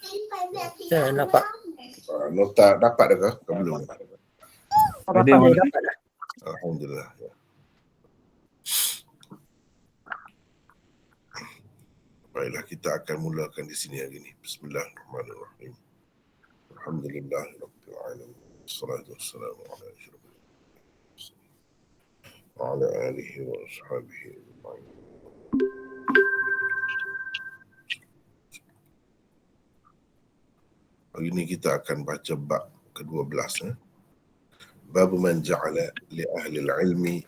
Saya nampak. Nota dapat dah ke belum? Dapat lah. Alhamdulillah. Baiklah, kita akan mulakan di sini hari ini. Bismillahirrahmanirrahim. Alhamdulillahirabbil alamin. Wassalatu wassalamu ala asyrafil mursalin wa ala alihi wa ashabihi ajma'in. Hari ini kita akan baca bab ke-12. Bab man ja'ala li ahli al-ilmi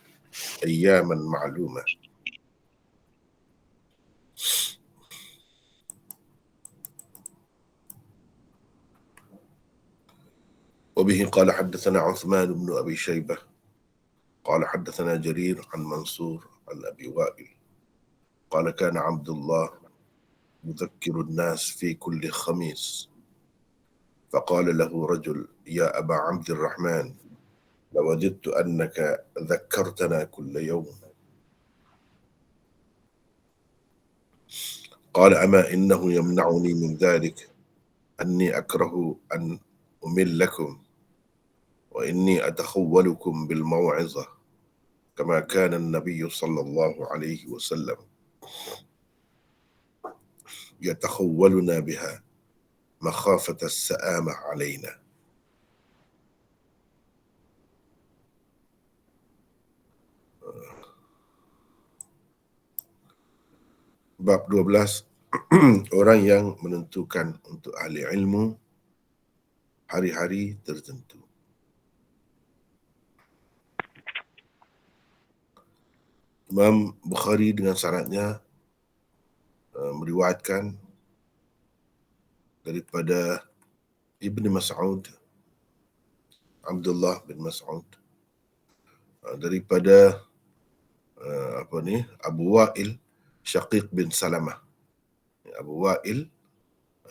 ayyaman ma'lumah. وبه قال حدثنا عثمان بن أبي شيبة قال حدثنا جرير عن منصور عن أبي وائل قال كان عبد الله يذكر الناس في كل خميس فقال له رجل يا أبا عبد الرحمن لوددت أنك ذكرتنا كل يوم قال أما إنه يمنعني من ذلك أني أكره أن أملكم وإني أتخولكم بالموعظة كما كان النبي صلى الله عليه وسلم يتخولنا بها مخافة السآمة علينا. Bab 12. Orang yang menentukan untuk ahli ilmu hari-hari tertentu. Imam Bukhari dengan sanadnya meriwayatkan daripada Ibn Mas'ud, Abdullah bin Mas'ud, daripada Abu Wa'il Syaqiq bin Salamah. Abu Wa'il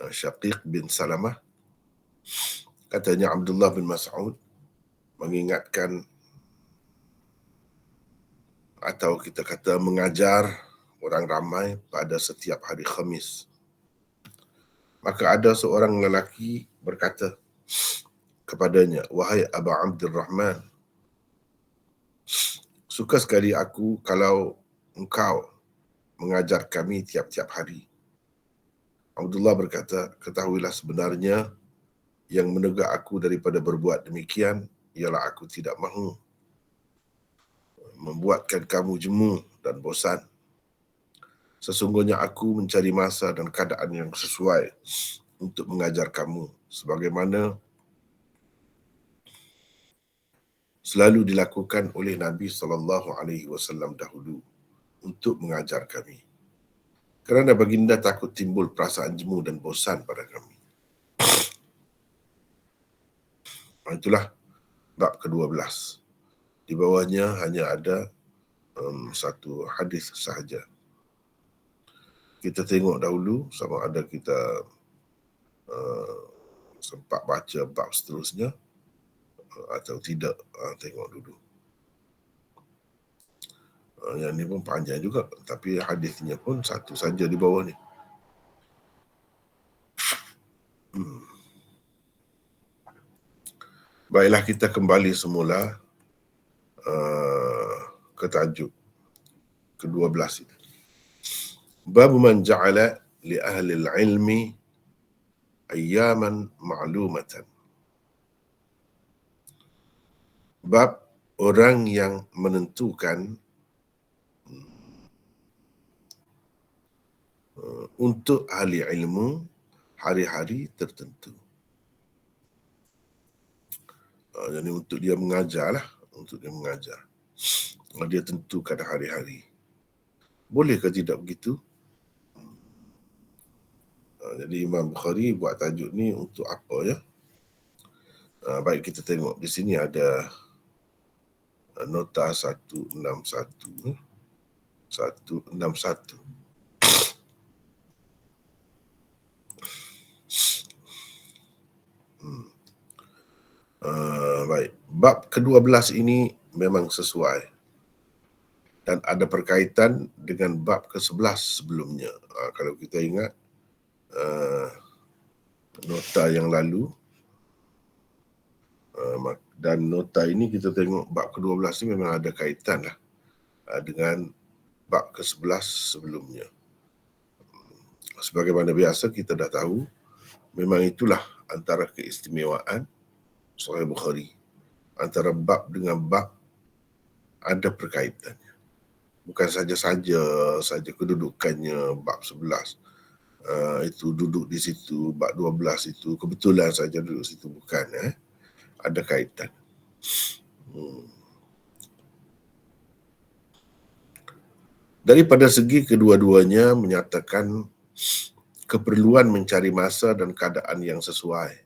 Syaqiq bin Salamah, katanya Abdullah bin Mas'ud mengingatkan atau kita kata mengajar orang ramai pada setiap hari Khamis. Maka ada seorang lelaki berkata kepadanya, wahai Aba Abdurrahman, suka sekali aku kalau engkau mengajar kami tiap-tiap hari. Abdullah berkata, ketahuilah sebenarnya yang menegak aku daripada berbuat demikian ialah aku tidak mahu membuatkan kamu jemu dan bosan. Sesungguhnya aku mencari masa dan keadaan yang sesuai untuk mengajar kamu, sebagaimana selalu dilakukan oleh Nabi SAW dahulu untuk mengajar kami. Kerana baginda takut timbul perasaan jemu dan bosan pada kami. Itulah bab ke-12. Di bawahnya hanya ada satu hadis sahaja. Kita tengok dahulu sama ada kita sempat baca bab seterusnya atau tidak. Tengok dulu. Yang ni pun panjang juga, tapi hadisnya pun satu saja di bawah ni. Baiklah, kita kembali semula ke tajuk ke-12 ini. Bab man ja'ala li ahli al-ilmi ayyaman ma'lumatan. Bab orang yang menentukan untuk ahli ilmu hari-hari tertentu. Jadi untuk dia mengajar lah, untuk dia mengajar. Dia tentukan hari-hari. Boleh ke tidak begitu? Jadi Imam Bukhari buat tajuk ni untuk apa ya? Baik, kita tengok di sini ada nota 161. 161. Baik, bab ke-12 ini memang sesuai dan ada perkaitan dengan bab ke-11 sebelumnya. Kalau kita ingat, nota yang lalu. Dan nota ini kita tengok bab ke-12 ni memang ada kaitan lah dengan bab ke-11 sebelumnya. Sebagaimana biasa kita dah tahu, memang itulah antara keistimewaan Sahih Bukhari. Antara bab dengan bab ada perkaitannya. Bukan saja kedudukannya bab 11. Itu duduk di situ, bab 12 itu kebetulan saja duduk situ, bukan. Ada kaitan. Daripada segi kedua-duanya menyatakan keperluan mencari masa dan keadaan yang sesuai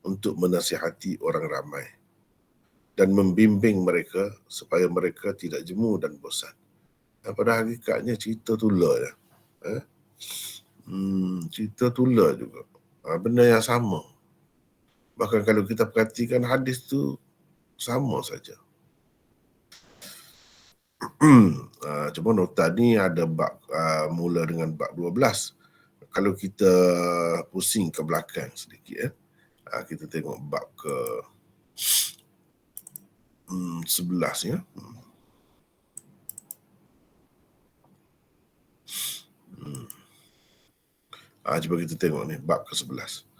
untuk menasihati orang ramai dan membimbing mereka supaya mereka tidak jemu dan bosan. Pada hakikatnya cerita tula ya. Cerita tula juga. Benda yang sama. Bahkan kalau kita perhatikan hadis tu sama saja. Cuma nota ni ada bab mula dengan bab 12. Kalau kita pusing ke belakang sedikit, kita tengok bab ke 11 ya. Cuba kita tengok ni bab ke-11.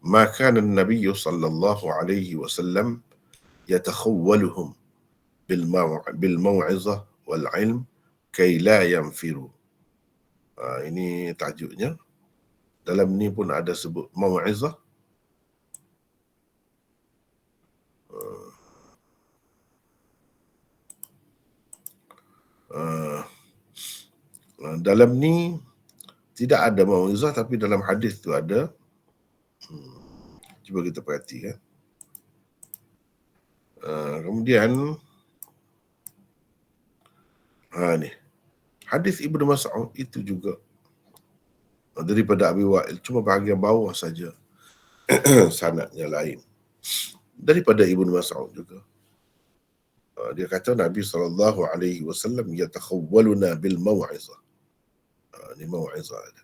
Maka Nabi sallallahu alaihi wasallam yatakhawwaluhum bil mau'izah wal ilm kay la yanfiru. Ini tajuknya. Dalam ni pun ada sebut mau'izah. Dalam ni tidak ada mau'izah, tapi dalam hadis tu ada. Cuba kita perhatikan. Kemudian ni hadis Ibnu Mas'ud itu juga daripada Abi Wa'il, cuma bahagian bawah saja sanadnya lain. Daripada Ibnu Mas'ud juga. Dia kata Nabi SAW yatakhawwaluna bil mau'izah. Ini mau'izah ada.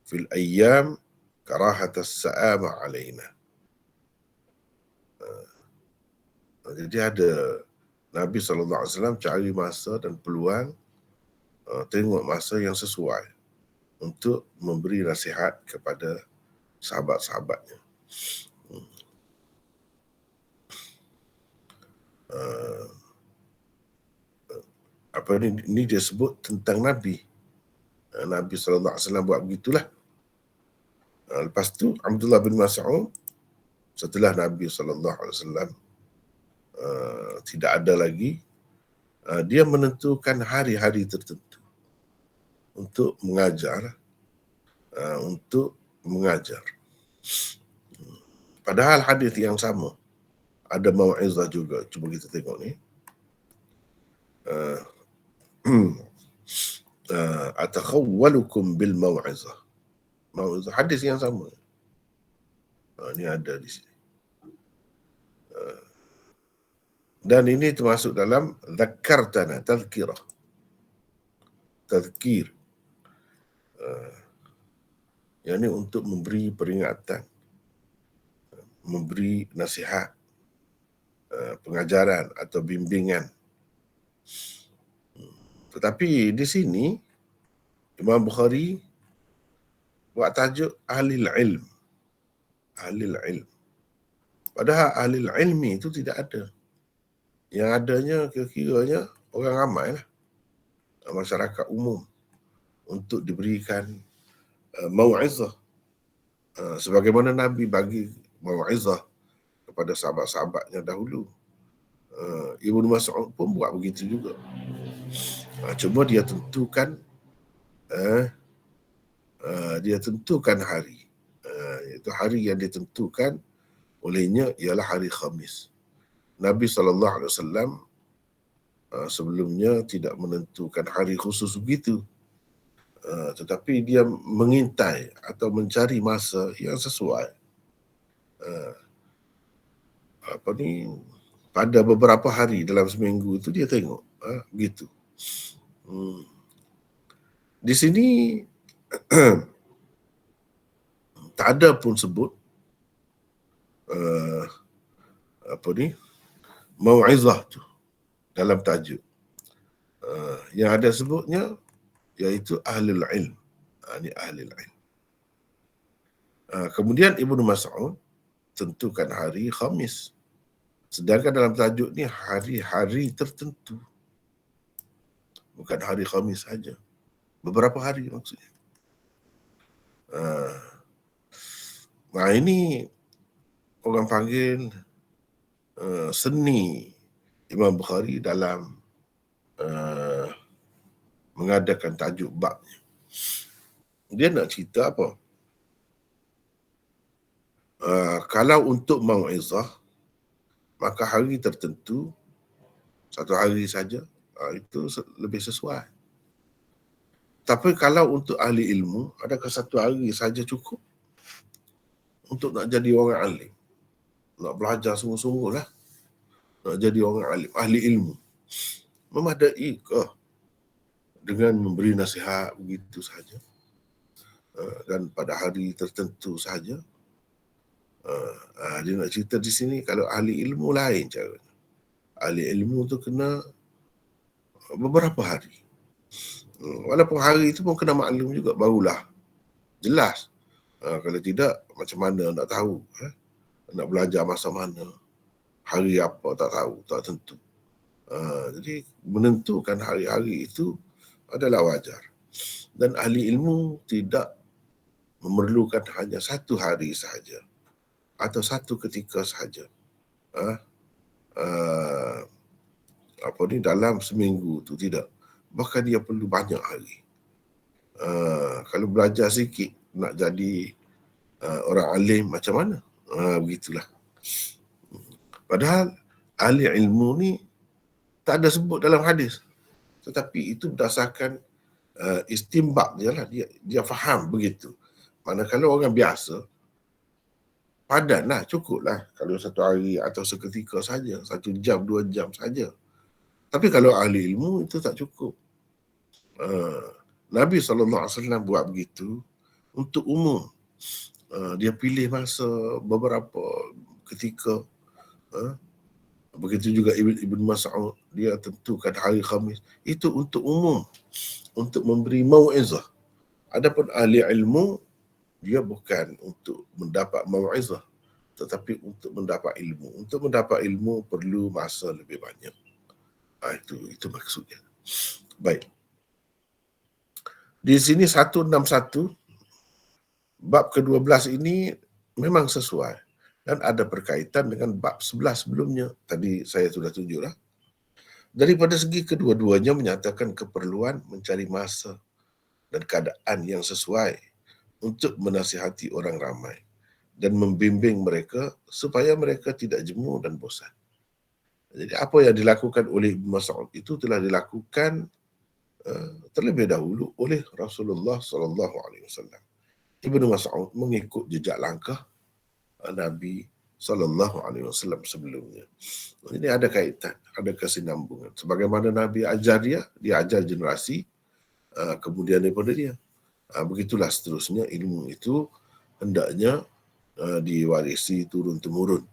Fil ayyam karahat as-sa'ama alaina. Jadi ada Nabi SAW cari masa dan peluang, tengok masa yang sesuai untuk memberi nasihat kepada sahabat-sahabatnya. Ini dia sebut tentang Nabi. Nabi SAW buat begitulah. Lepas tu Abdullah bin Mas'ud, setelah Nabi SAW tidak ada lagi, dia menentukan hari-hari tertentu untuk mengajar, Padahal hadis yang sama, ada mau'izah juga. Cuba kita tengok ni. Atakhawwalukum bil mau'izah. Mau'izah, hadis yang sama. Ini ada di sini. Dan ini termasuk dalam zakartana, tazkirah. Tazkir. Yang ini untuk memberi peringatan, memberi nasihat, pengajaran atau bimbingan. Tetapi di sini Imam Bukhari buat tajuk ahlil ilm. Ahlil ilm. Padahal ahlil ilmi itu tidak ada. Yang adanya kira-kiranya orang ramai lah, masyarakat umum, untuk diberikan mau'izah. Sebagaimana Nabi bagi mau'izah kepada sahabat-sahabatnya dahulu. Ibnu Mas'ud pun buat begitu juga. Cuma dia tentukan hari. Itu hari yang ditentukan olehnya ialah hari Khamis. Nabi SAW sebelumnya tidak menentukan hari khusus begitu, tetapi dia mengintai atau mencari masa yang sesuai. Pada beberapa hari dalam seminggu itu dia tengok, begitu. Di sini tak ada pun sebut apa ni, mau'izah tu dalam tajuk. Yang ada sebutnya iaitu ahlul ilm. Ini ahlul ilm. Kemudian Ibnu Mas'ud tentukan hari Khamis. Sedangkan dalam tajuk ni hari-hari tertentu. Bukan hari Khamis saja. Beberapa hari maksudnya. Nah ini orang panggil seni Imam Bukhari dalam mengadakan tajuk babnya. Dia nak cerita apa? Kalau untuk mau'izah, maka hari tertentu, satu hari saja, itu lebih sesuai. Tapi kalau untuk ahli ilmu, adakah satu hari saja cukup untuk nak jadi orang alim? Nak belajar sungguh-sungguh lah. Nak jadi orang alim, ahli ilmu. Memadai ke dengan memberi nasihat begitu saja? Dan pada hari tertentu saja? Dia nak cerita di sini, kalau ahli ilmu lain caranya. Ahli ilmu tu kena beberapa hari. Walaupun hari itu pun kena maklum juga, barulah jelas. Kalau tidak, macam mana nak tahu? Nak belajar masa mana? Hari apa tak tahu, tak tentu. Jadi menentukan hari-hari itu adalah wajar. Dan ahli ilmu tidak memerlukan hanya satu hari sahaja atau satu ketika sahaja. Dalam seminggu tu tidak. Bahkan dia perlu banyak hari. Kalau belajar sikit nak jadi orang alim macam mana? Begitulah. Padahal ahli ilmu ni tak ada sebut dalam hadis. Tetapi itu berdasarkan istimbab dia lah. Dia faham begitu. Manakala orang biasa, padan lah, cukup lah. Kalau satu hari atau seketika saja, 1 jam, 2 jam saja. Tapi kalau ahli ilmu itu tak cukup. Nabi SAW buat begitu untuk umum. Dia pilih masa beberapa ketika. Begitu juga Ibn Mas'ud, dia tentukan hari Khamis. Itu untuk umum, untuk memberi mau'izah. Adapun ahli ilmu, dia bukan untuk mendapat mau'izah, tetapi untuk mendapat ilmu. Untuk mendapat ilmu perlu masa lebih banyak. Itu maksudnya. Baik. Di sini 161, bab ke-12 ini memang sesuai dan ada berkaitan dengan bab 11 sebelumnya. Tadi saya sudah tunjuklah. Daripada segi kedua-duanya menyatakan keperluan mencari masa dan keadaan yang sesuai untuk menasihati orang ramai dan membimbing mereka supaya mereka tidak jemu dan bosan. Jadi apa yang dilakukan oleh Ibn Mas'ud itu telah dilakukan terlebih dahulu oleh Rasulullah SAW. Ibn Mas'ud mengikut jejak langkah Nabi SAW sebelumnya. Ini ada kaitan, ada kesinambungan. Sebagaimana Nabi ajar dia ajar generasi kemudian daripada dia. Begitulah seterusnya, ilmu itu hendaknya diwarisi turun-temurun.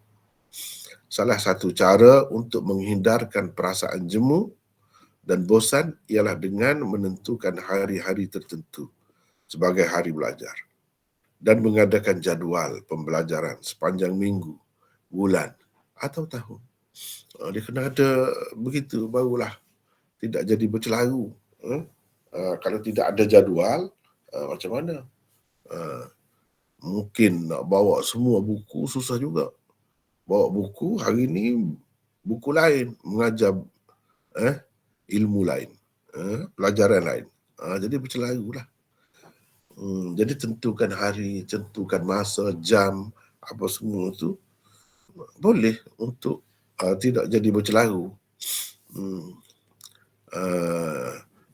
Salah satu cara untuk menghindarkan perasaan jemu dan bosan ialah dengan menentukan hari-hari tertentu sebagai hari belajar dan mengadakan jadual pembelajaran sepanjang minggu, bulan atau tahun. Dia kena ada begitu, barulah tidak jadi bercelaru. Kalau tidak ada jadual, macam mana? Mungkin nak bawa semua buku susah juga. Bawa buku hari ini, buku lain, mengajar ilmu lain, pelajaran lain. Jadi bercelaru lah. Jadi tentukan hari, tentukan masa, jam, apa semua tu boleh untuk tidak jadi bercelaru.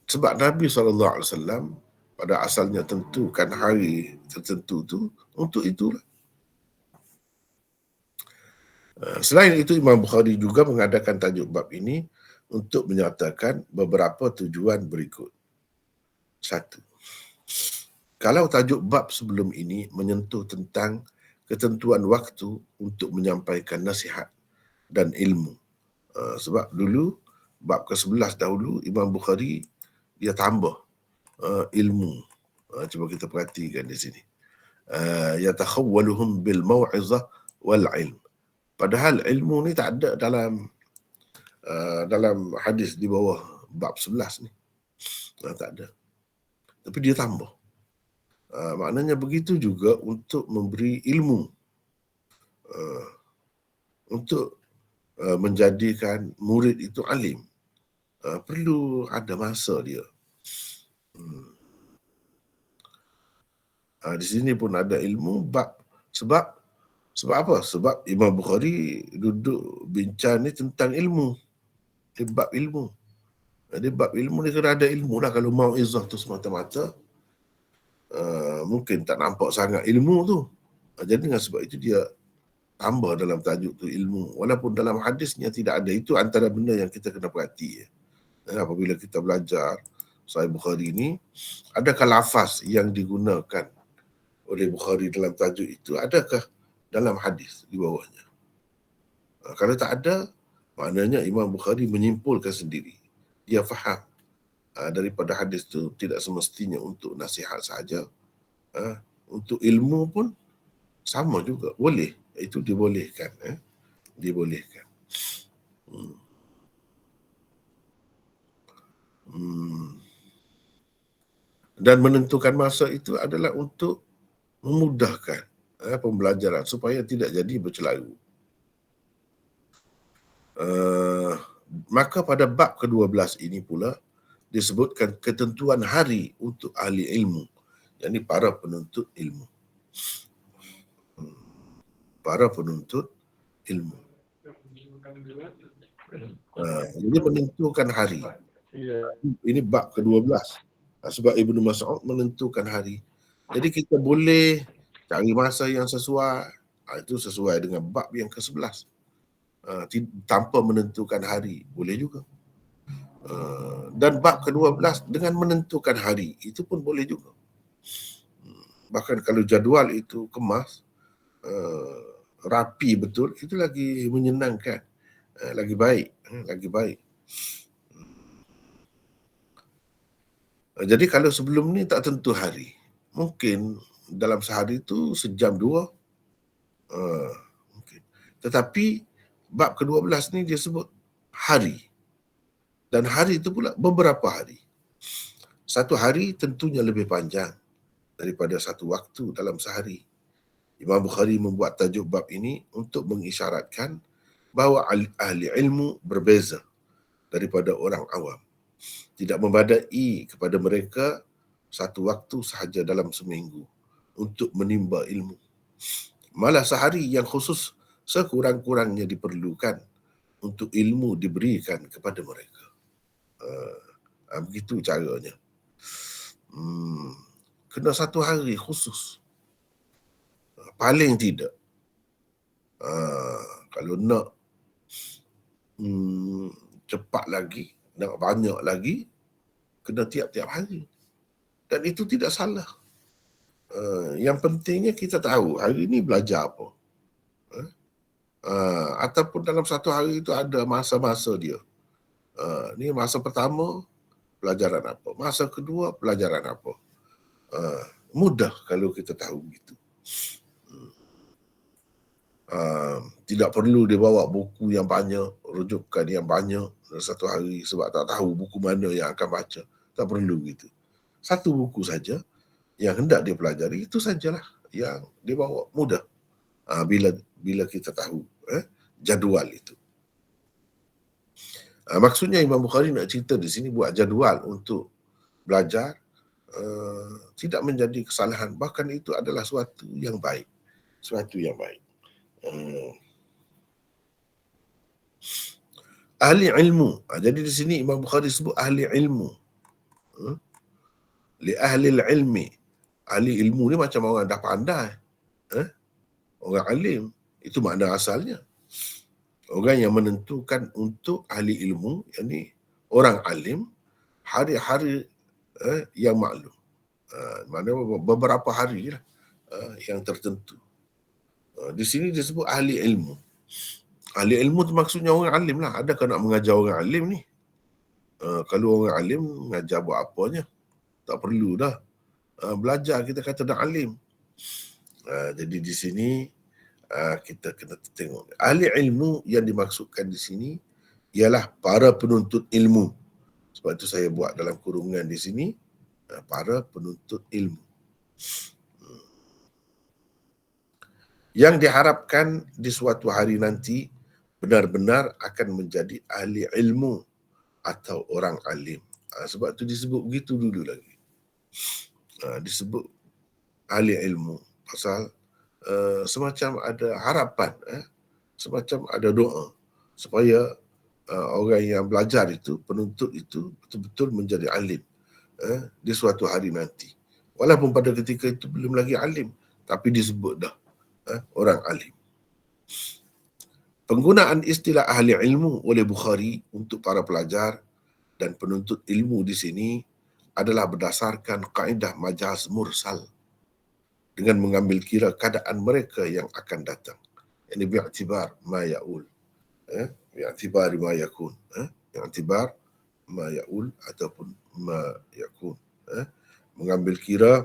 Sebab Nabi SAW pada asalnya tentukan hari tertentu tu untuk itulah. Selain itu, Imam Bukhari juga mengadakan tajuk bab ini untuk menyatakan beberapa tujuan berikut. 1. Kalau tajuk bab sebelum ini menyentuh tentang ketentuan waktu untuk menyampaikan nasihat dan ilmu. Sebab dulu bab ke-11 dahulu Imam Bukhari dia tambah ilmu. Cuba kita perhatikan di sini. Yatakhawwaluhum bil mau'izah wal ilm. Padahal ilmu ni tak ada dalam hadis di bawah bab 11 ni. Tak ada. Tapi dia tambah. Maknanya begitu juga untuk memberi ilmu. Untuk menjadikan murid itu alim. Perlu ada masa dia. Di sini pun ada ilmu sebab apa? Sebab Imam Bukhari duduk bincang ni tentang ilmu. Dia bab ilmu. Jadi bab ilmu ni kena ada ilmu lah. Kalau mau'izah tu semata-mata mungkin tak nampak sangat ilmu tu. Jadi dengan sebab itu dia tambah dalam tajuk tu ilmu. Walaupun dalam hadisnya tidak ada. Itu antara benda yang kita kena perhati. Apabila kita belajar Sahih Bukhari ni, adakah lafaz yang digunakan oleh Bukhari dalam tajuk itu, adakah dalam hadis di bawahnya? Kalau tak ada, maknanya Imam Bukhari menyimpulkan sendiri. Dia faham daripada hadis itu tidak semestinya untuk nasihat saja. Untuk ilmu pun sama juga. Boleh. Itu dibolehkan. Dibolehkan. Dan menentukan masa itu adalah untuk memudahkan pembelajaran supaya tidak jadi bercelaru. Maka pada bab ke-12 ini pula disebutkan ketentuan hari untuk ahli ilmu, yakni para penuntut ilmu. Para penuntut ilmu. Jadi menentukan hari. Ini bab ke-12. Sebab Ibnu Mas'ud menentukan hari. Jadi kita boleh cari masa yang sesuai. Itu sesuai dengan bab yang ke-11. Tanpa menentukan hari. Boleh juga. Dan bab ke-12 dengan menentukan hari. Itu pun boleh juga. Bahkan kalau jadual itu kemas, rapi betul, itu lagi menyenangkan. Lagi baik. Lagi baik. Jadi kalau sebelum ni tak tentu hari. Mungkin dalam sehari itu sejam dua. Mungkin. Tetapi bab ke-12 ni dia sebut hari. Dan hari itu pula beberapa hari. Satu hari tentunya lebih panjang daripada satu waktu dalam sehari. Imam Bukhari membuat tajuk bab ini untuk mengisyaratkan bahawa ahli ilmu berbeza daripada orang awam. Tidak membadai kepada mereka satu waktu sahaja dalam seminggu untuk menimba ilmu. Malah sehari yang khusus sekurang-kurangnya diperlukan untuk ilmu diberikan kepada mereka. Begitu caranya. Kena satu hari khusus. Paling tidak. Kalau nak cepat lagi, nak banyak lagi, kena tiap-tiap hari. Dan itu tidak salah. Yang pentingnya kita tahu hari ini belajar apa. Ataupun dalam satu hari itu ada masa-masa dia. Ni masa pertama, pelajaran apa. Masa kedua, pelajaran apa. Mudah kalau kita tahu gitu. Tidak perlu dia bawa buku yang banyak, rujukan yang banyak dalam satu hari sebab tak tahu buku mana yang akan baca. Tak perlu gitu. Satu buku saja yang hendak dia pelajari, itu sajalah yang dia bawa. Mudah. Bila kita tahu jadual itu. Maksudnya Imam Bukhari nak cerita di sini buat jadual untuk belajar tidak menjadi kesalahan. Bahkan itu adalah suatu yang baik. Suatu yang baik. Ahli ilmu. Jadi di sini Imam Bukhari sebut ahli ilmu. Li ahli ilmi. Ahli ilmu ni macam orang dah pandai. Orang alim. Itu makna asalnya. Orang yang menentukan untuk ahli ilmu, yakni orang alim, hari-hari yang maklum. Maknanya beberapa hari lah yang tertentu. Di sini disebut ahli ilmu. Ahli ilmu tu maksudnya orang alim lah. Adakah nak mengajar orang alim ni? Kalau orang alim, mengajar buat apanya? Tak perlu dah. Belajar kita kata dah alim. Jadi di sini kita kena tengok. Ahli ilmu yang dimaksudkan di sini ialah para penuntut ilmu. Sebab itu saya buat dalam kurungan di sini, para penuntut ilmu. Yang diharapkan di suatu hari nanti benar-benar akan menjadi ahli ilmu atau orang alim. Sebab itu disebut begitu dulu lagi. Disebut ahli ilmu. Pasal semacam ada harapan, semacam ada doa supaya orang yang belajar itu, penuntut itu betul-betul menjadi alim di suatu hari nanti. Walaupun pada ketika itu belum lagi alim, tapi disebut dah orang alim. Penggunaan istilah ahli ilmu oleh Bukhari untuk para pelajar dan penuntut ilmu di sini adalah berdasarkan kaedah majaz mursal dengan mengambil kira keadaan mereka yang akan datang. Ini bi'tibar ma ya'ul. Bi'tibar ma yakun. Bi'tibar ma ya'ul ataupun ma yakun. Mengambil kira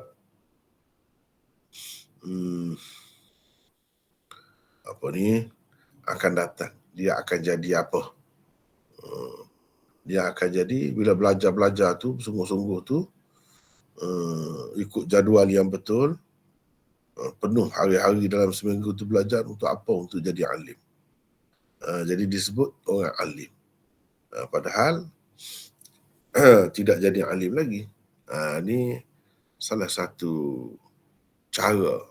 akan datang. Dia akan jadi apa? Dia akan jadi bila belajar-belajar tu, sungguh-sungguh tu, ikut jadual yang betul, penuh hari-hari dalam seminggu tu belajar untuk apa? Untuk jadi alim. Jadi disebut orang alim. Padahal tidak jadi alim lagi. Ini salah satu cara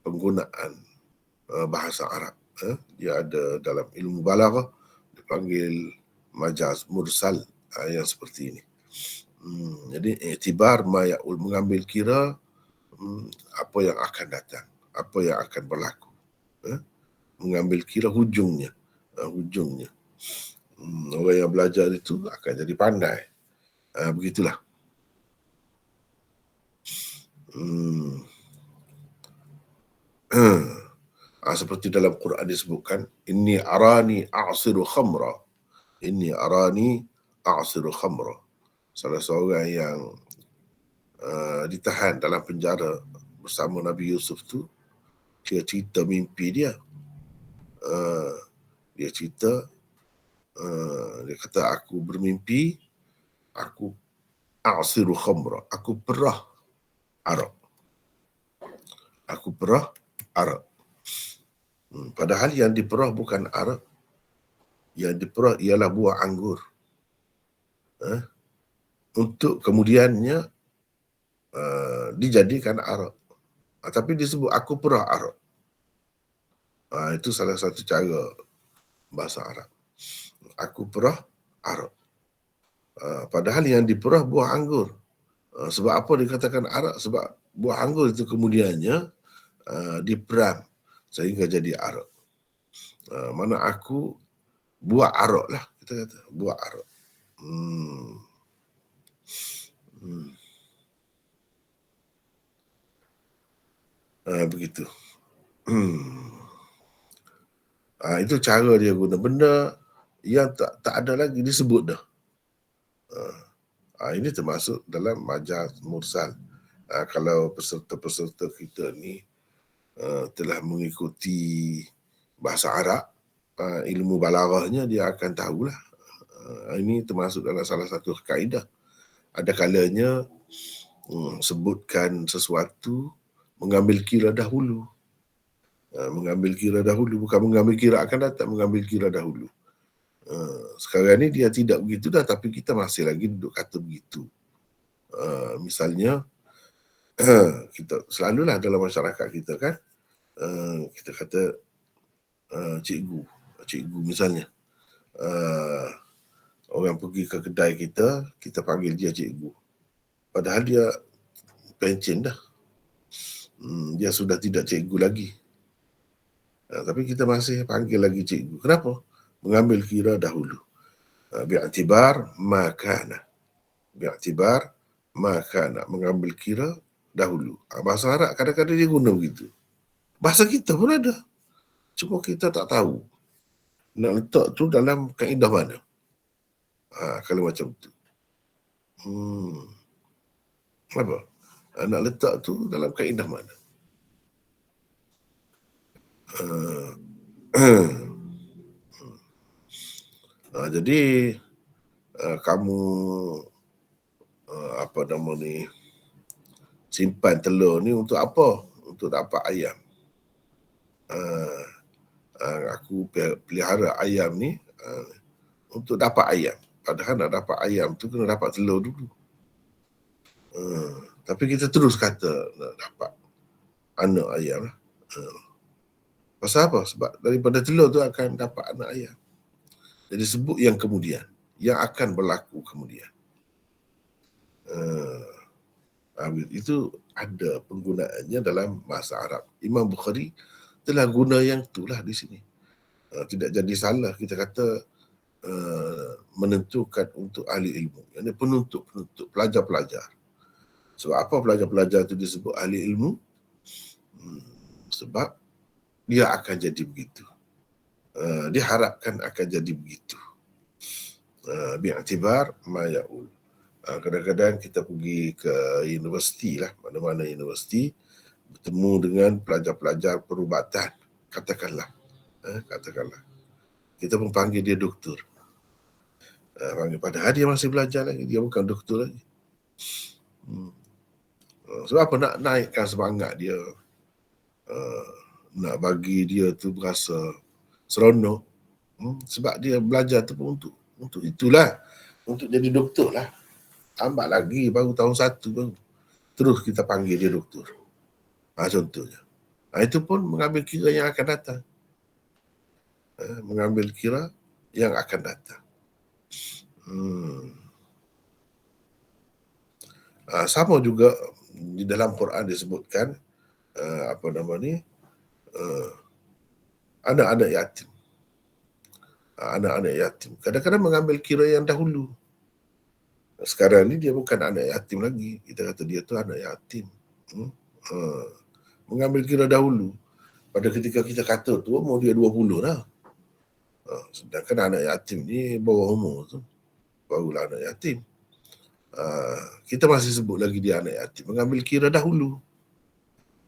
penggunaan bahasa Arab. Dia ada dalam ilmu balaghah dipanggil majaz mursal yang seperti ini. Jadi i'tibar ma ya'ul, mengambil kira apa yang akan datang, apa yang akan berlaku. Mengambil kira hujungnya. Orang yang belajar itu akan jadi pandai. Begitulah. Seperti dalam Quran disebutkan, inni arani a'siru khamra. Inni arani a'siru khamra. Salah seorang yang ditahan dalam penjara bersama Nabi Yusuf tu, dia cerita mimpi dia. Dia cerita, dia kata, aku bermimpi, aku a'siru khamra, aku perah arak. Aku perah arak. Padahal yang diperah bukan arak. Yang diperah ialah buah anggur. Untuk kemudiannya dijadikan arak. Tapi disebut aku perah arak. Itu salah satu cara bahasa Arab. Aku perah arak. Padahal yang diperah buah anggur. Sebab apa dikatakan arak? Sebab buah anggur itu kemudiannya diperam sehingga jadi arak. Mana aku buah arak lah, kita kata buah arak. Begitu. Itu cara dia guna benda yang tak ada lagi disebut dah. Ini termasuk dalam majaz mursal. Kalau peserta-peserta kita ni telah mengikuti bahasa Arab, ilmu balaghahnya, dia akan tahulah. Ini termasuk dalam salah satu kaedah. Ada kalanya sebutkan sesuatu mengambil kira dahulu. Mengambil kira dahulu, bukan mengambil kira akan datang, mengambil kira dahulu. Sekarang ni dia tidak begitu dah, tapi kita masih lagi duduk kata begitu. Misalnya, kita selalulah dalam masyarakat kita kan, kita kata cikgu misalnya. Orang pergi ke kedai kita, kita panggil dia cikgu. Padahal dia pencen dah. Dia sudah tidak cikgu lagi. Tapi kita masih panggil lagi cikgu. Kenapa? Mengambil kira dahulu. Bi'tibar ma kana. Bi'tibar ma kana. Mengambil kira dahulu. Bahasa Arab kadang-kadang dia guna begitu. Bahasa kita pun ada. Cuma kita tak tahu nak letak tu dalam kaedah mana. Kalau macam tu. Apa? Nak letak tu dalam kaedah mana? Jadi kamu apa nama ni, simpan telur ni untuk apa? Untuk dapat ayam. Aku pelihara ayam ni untuk dapat ayam. Padahal nak dapat ayam tu kena dapat telur dulu. Tapi kita terus kata nak dapat anak ayam lah. Pasal apa? Sebab daripada telur tu akan dapat anak ayam. Jadi sebut yang kemudian, yang akan berlaku kemudian. Itu ada penggunaannya dalam bahasa Arab. Imam Bukhari telah guna yang itulah di sini. Tidak jadi salah kita kata menentukan untuk ahli ilmu. Ini penuntut-penuntut, pelajar-pelajar. Sebab apa pelajar-pelajar itu disebut ahli ilmu? Sebab dia akan jadi begitu. Diharapkan akan jadi begitu. Bi'atibar ma ya'ul. Kadang-kadang kita pergi ke universiti lah, mana-mana universiti, bertemu dengan pelajar-pelajar perubatan. Katakanlah. Kita pun panggil dia doktor. Padahal dia masih belajar lagi, dia bukan doktor lagi. Sebab apa? Nak naikkan semangat dia, nak bagi dia tu berasa seronok. Sebab dia belajar tu pun untuk itulah, untuk jadi doktor lah. Tambah lagi baru tahun 1 baru terus kita panggil dia doktor. Contohnya. Itu pun mengambil kira yang akan datang. Mengambil kira yang akan datang. Sama juga di dalam Quran disebutkan anak-anak yatim. Anak-anak yatim kadang-kadang mengambil kira yang dahulu. Sekarang ni dia bukan anak yatim lagi. Kita kata dia tu anak yatim. Mengambil kira dahulu. Pada ketika kita kata tu umur dia 20 dah. Sedangkan anak yatim ni bawah umur tu barulah anak yatim. Kita masih sebut lagi dia anak yatim. Mengambil kira dahulu.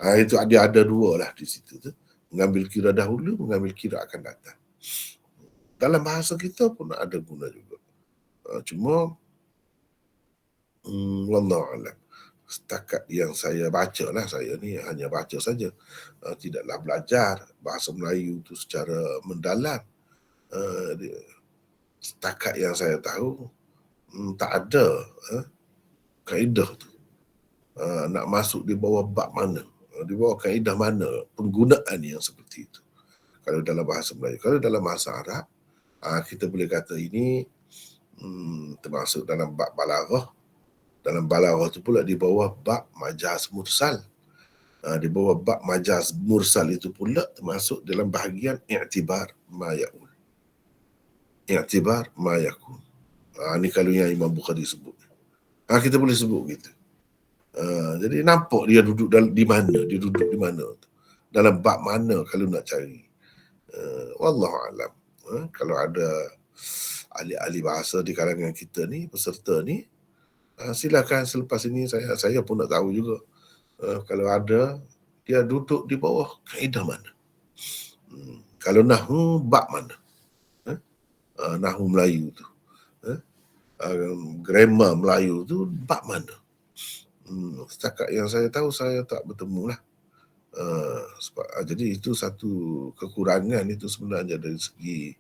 Itu ada dua lah di situ tu. Mengambil kira dahulu, mengambil kira akan datang. Dalam bahasa kita pun ada guna juga. Cuma wallahu alam. Setakat yang saya baca lah, saya ni hanya baca saja. Tidaklah belajar bahasa Melayu tu secara mendalam. Setakat yang saya tahu, tak ada kaedah tu. Nak masuk di bawah bab mana, di bawah kaedah mana penggunaan yang seperti itu. Kalau dalam bahasa Melayu, kalau dalam bahasa Arab, kita boleh kata ini termasuk dalam bab balaghah. Dalam balaghah itu pula di bawah bab majaz mursal. Di bawah bab majaz mursal itu pula termasuk dalam bahagian i'tibar ma ya'ul. I'tibar ma yakun. Ini kalau yang Imam Bukhari sebut. Kita boleh sebut gitu. Jadi nampak dia duduk di mana, dia duduk di mana. Dalam bab mana kalau nak cari. Wallahu alam. Kalau ada ahli-ahli bahasa di kalangan kita ni, peserta ni, silakan selepas ini saya pun nak tahu juga. Kalau ada, dia duduk di bawah kaedah mana. Kalau nahwu, bab mana. Nahwu Melayu tu. Grammar Melayu tu, bab mana. Setakat yang saya tahu, saya tak bertemu lah. Jadi itu satu kekurangan itu sebenarnya dari segi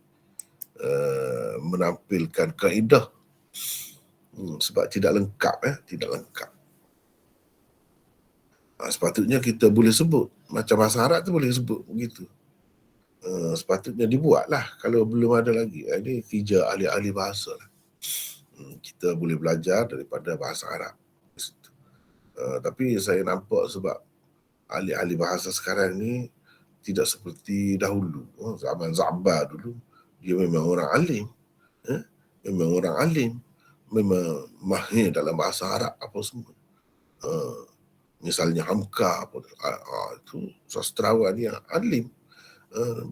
menampilkan kaedah. Sebab tidak lengkap. Tidak lengkap. Sepatutnya kita boleh sebut. Macam bahasa Arab tu boleh sebut begitu. Sepatutnya dibuatlah kalau belum ada lagi. Ini kerja ahli-ahli bahasa lah. Kita boleh belajar daripada bahasa Arab. Tapi saya nampak sebab ahli-ahli bahasa sekarang ni tidak seperti dahulu. Zaman Za'bar dulu, dia memang orang alim. Memang orang alim. Memang mahir dalam bahasa Arab apa semua. Misalnya Hamka, itu sastrawan yang alim.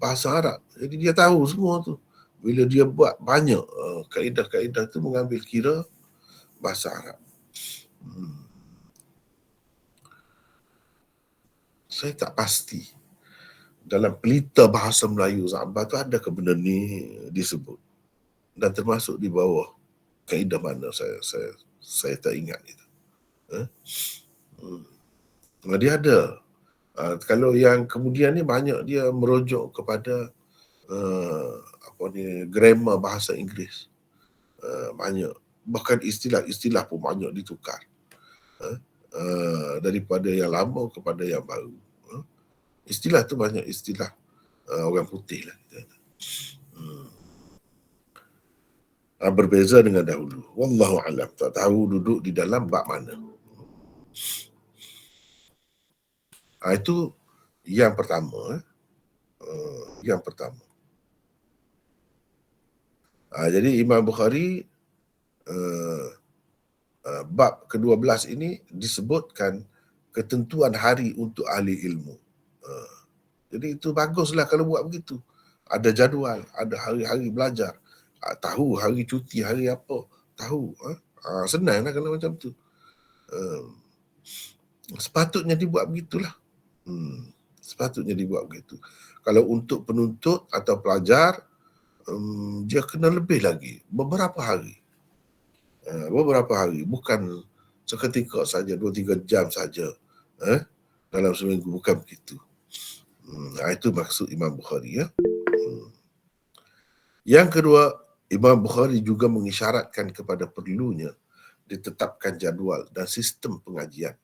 bahasa Arab. Jadi dia tahu semua tu. Bila dia buat banyak kaedah-kaedah tu mengambil kira bahasa Arab. Saya tak pasti dalam pelita bahasa Melayu Za'bah tu ada ke benda ni disebut, dan termasuk di bawah kaedah mana saya tak ingat itu. Dia ada. Kalau yang kemudian ni banyak dia merujuk kepada grammar bahasa Inggeris. Banyak, bahkan istilah-istilah pun banyak ditukar daripada yang lama kepada yang baru. Istilah tu banyak istilah orang putih lah. Berbeza dengan dahulu. Wallahu alam. Tak tahu duduk di dalam bab mana. Itu yang pertama. Yang pertama. Jadi Imam Bukhari bab ke-12 ini disebutkan ketentuan hari untuk ahli ilmu. Jadi itu baguslah kalau buat begitu. Ada jadual, ada hari-hari belajar. Tahu hari cuti, hari apa. Tahu. Senanglah kalau macam tu. Sepatutnya dibuat begitulah. Sepatutnya dibuat begitu. Kalau untuk penuntut atau pelajar, dia kena lebih lagi. Beberapa hari. Bukan seketika saja, 2-3 jam saja dalam seminggu, bukan begitu. Itu maksud Imam Bukhari. Yang kedua, Imam Bukhari juga mengisyaratkan kepada perlunya ditetapkan jadual dan sistem pengajian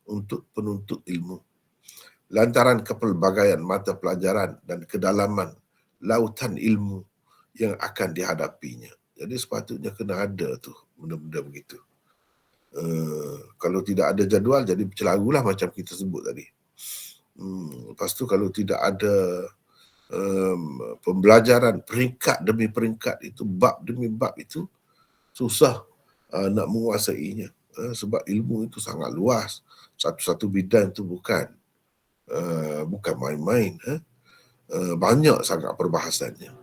untuk penuntut ilmu lantaran kepelbagaian mata pelajaran dan kedalaman lautan ilmu yang akan dihadapinya. Jadi sepatutnya kena ada tu benda-benda begitu. Kalau tidak ada jadual, jadi bercelarulah macam kita sebut tadi. Lepas tu kalau tidak ada pembelajaran peringkat demi peringkat itu, bab demi bab itu, susah nak menguasainya. Sebab ilmu itu sangat luas. Satu-satu bidang itu bukan main-main. Banyak sangat perbahasannya.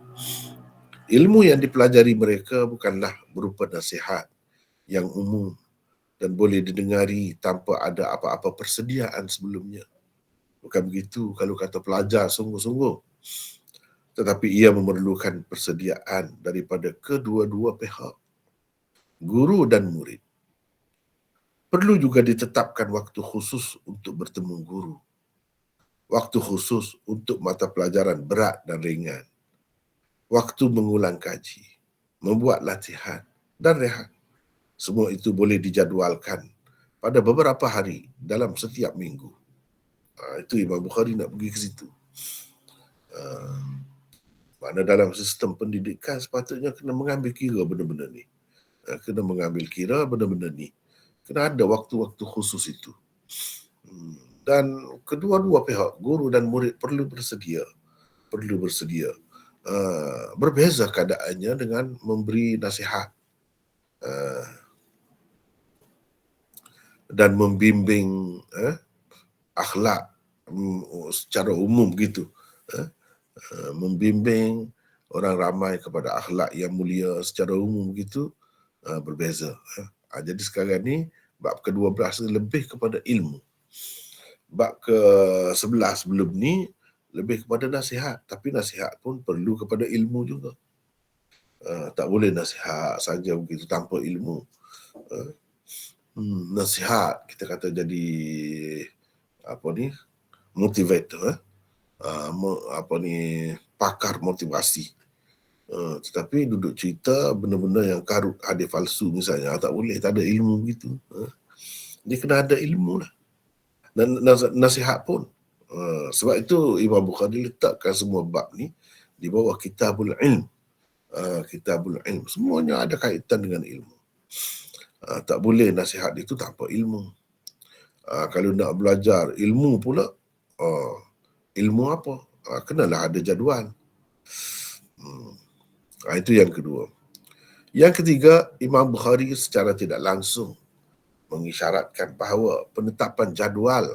Ilmu yang dipelajari mereka bukanlah berupa nasihat yang umum dan boleh didengari tanpa ada apa-apa persediaan sebelumnya. Bukan begitu kalau kata pelajar sungguh-sungguh. Tetapi ia memerlukan persediaan daripada kedua-dua pihak, guru dan murid. Perlu juga ditetapkan waktu khusus untuk bertemu guru. Waktu khusus untuk mata pelajaran berat dan ringan. Waktu mengulang kaji, membuat latihan dan rehat. Semua itu boleh dijadualkan pada beberapa hari dalam setiap minggu. Itu Imam Bukhari nak pergi ke situ. Mana dalam sistem pendidikan sepatutnya kena mengambil kira benda-benda ni. Kena mengambil kira benda-benda ni. Kena ada waktu-waktu khusus itu. Dan kedua-dua pihak, guru dan murid perlu bersedia. Berbeza keadaannya dengan memberi nasihat dan membimbing akhlak secara umum gitu. Membimbing orang ramai kepada akhlak yang mulia secara umum gitu, berbeza. Jadi sekarang ni bab ke-12 lebih kepada ilmu. Bab ke-11 sebelum ni lebih kepada nasihat, tapi nasihat pun perlu kepada ilmu juga. Tak boleh nasihat saja begitu tanpa ilmu. Nasihat kita kata jadi motivator, pakar motivasi. Tetapi duduk cerita benda-benda yang karut hadis palsu misalnya, tak boleh, tak ada ilmu begitu. Dia kena ada ilmu lah. Dan nasihat pun. Sebab itu Imam Bukhari letakkan semua bab ni di bawah Kitabul Ilm. Kitabul Ilm. Semuanya ada kaitan dengan ilmu. Tak boleh nasihat itu tanpa ilmu. Kalau nak belajar ilmu pula, ilmu apa? Kenalah ada jadual. Itu yang kedua. Yang ketiga, Imam Bukhari secara tidak langsung mengisyaratkan bahawa penetapan jadual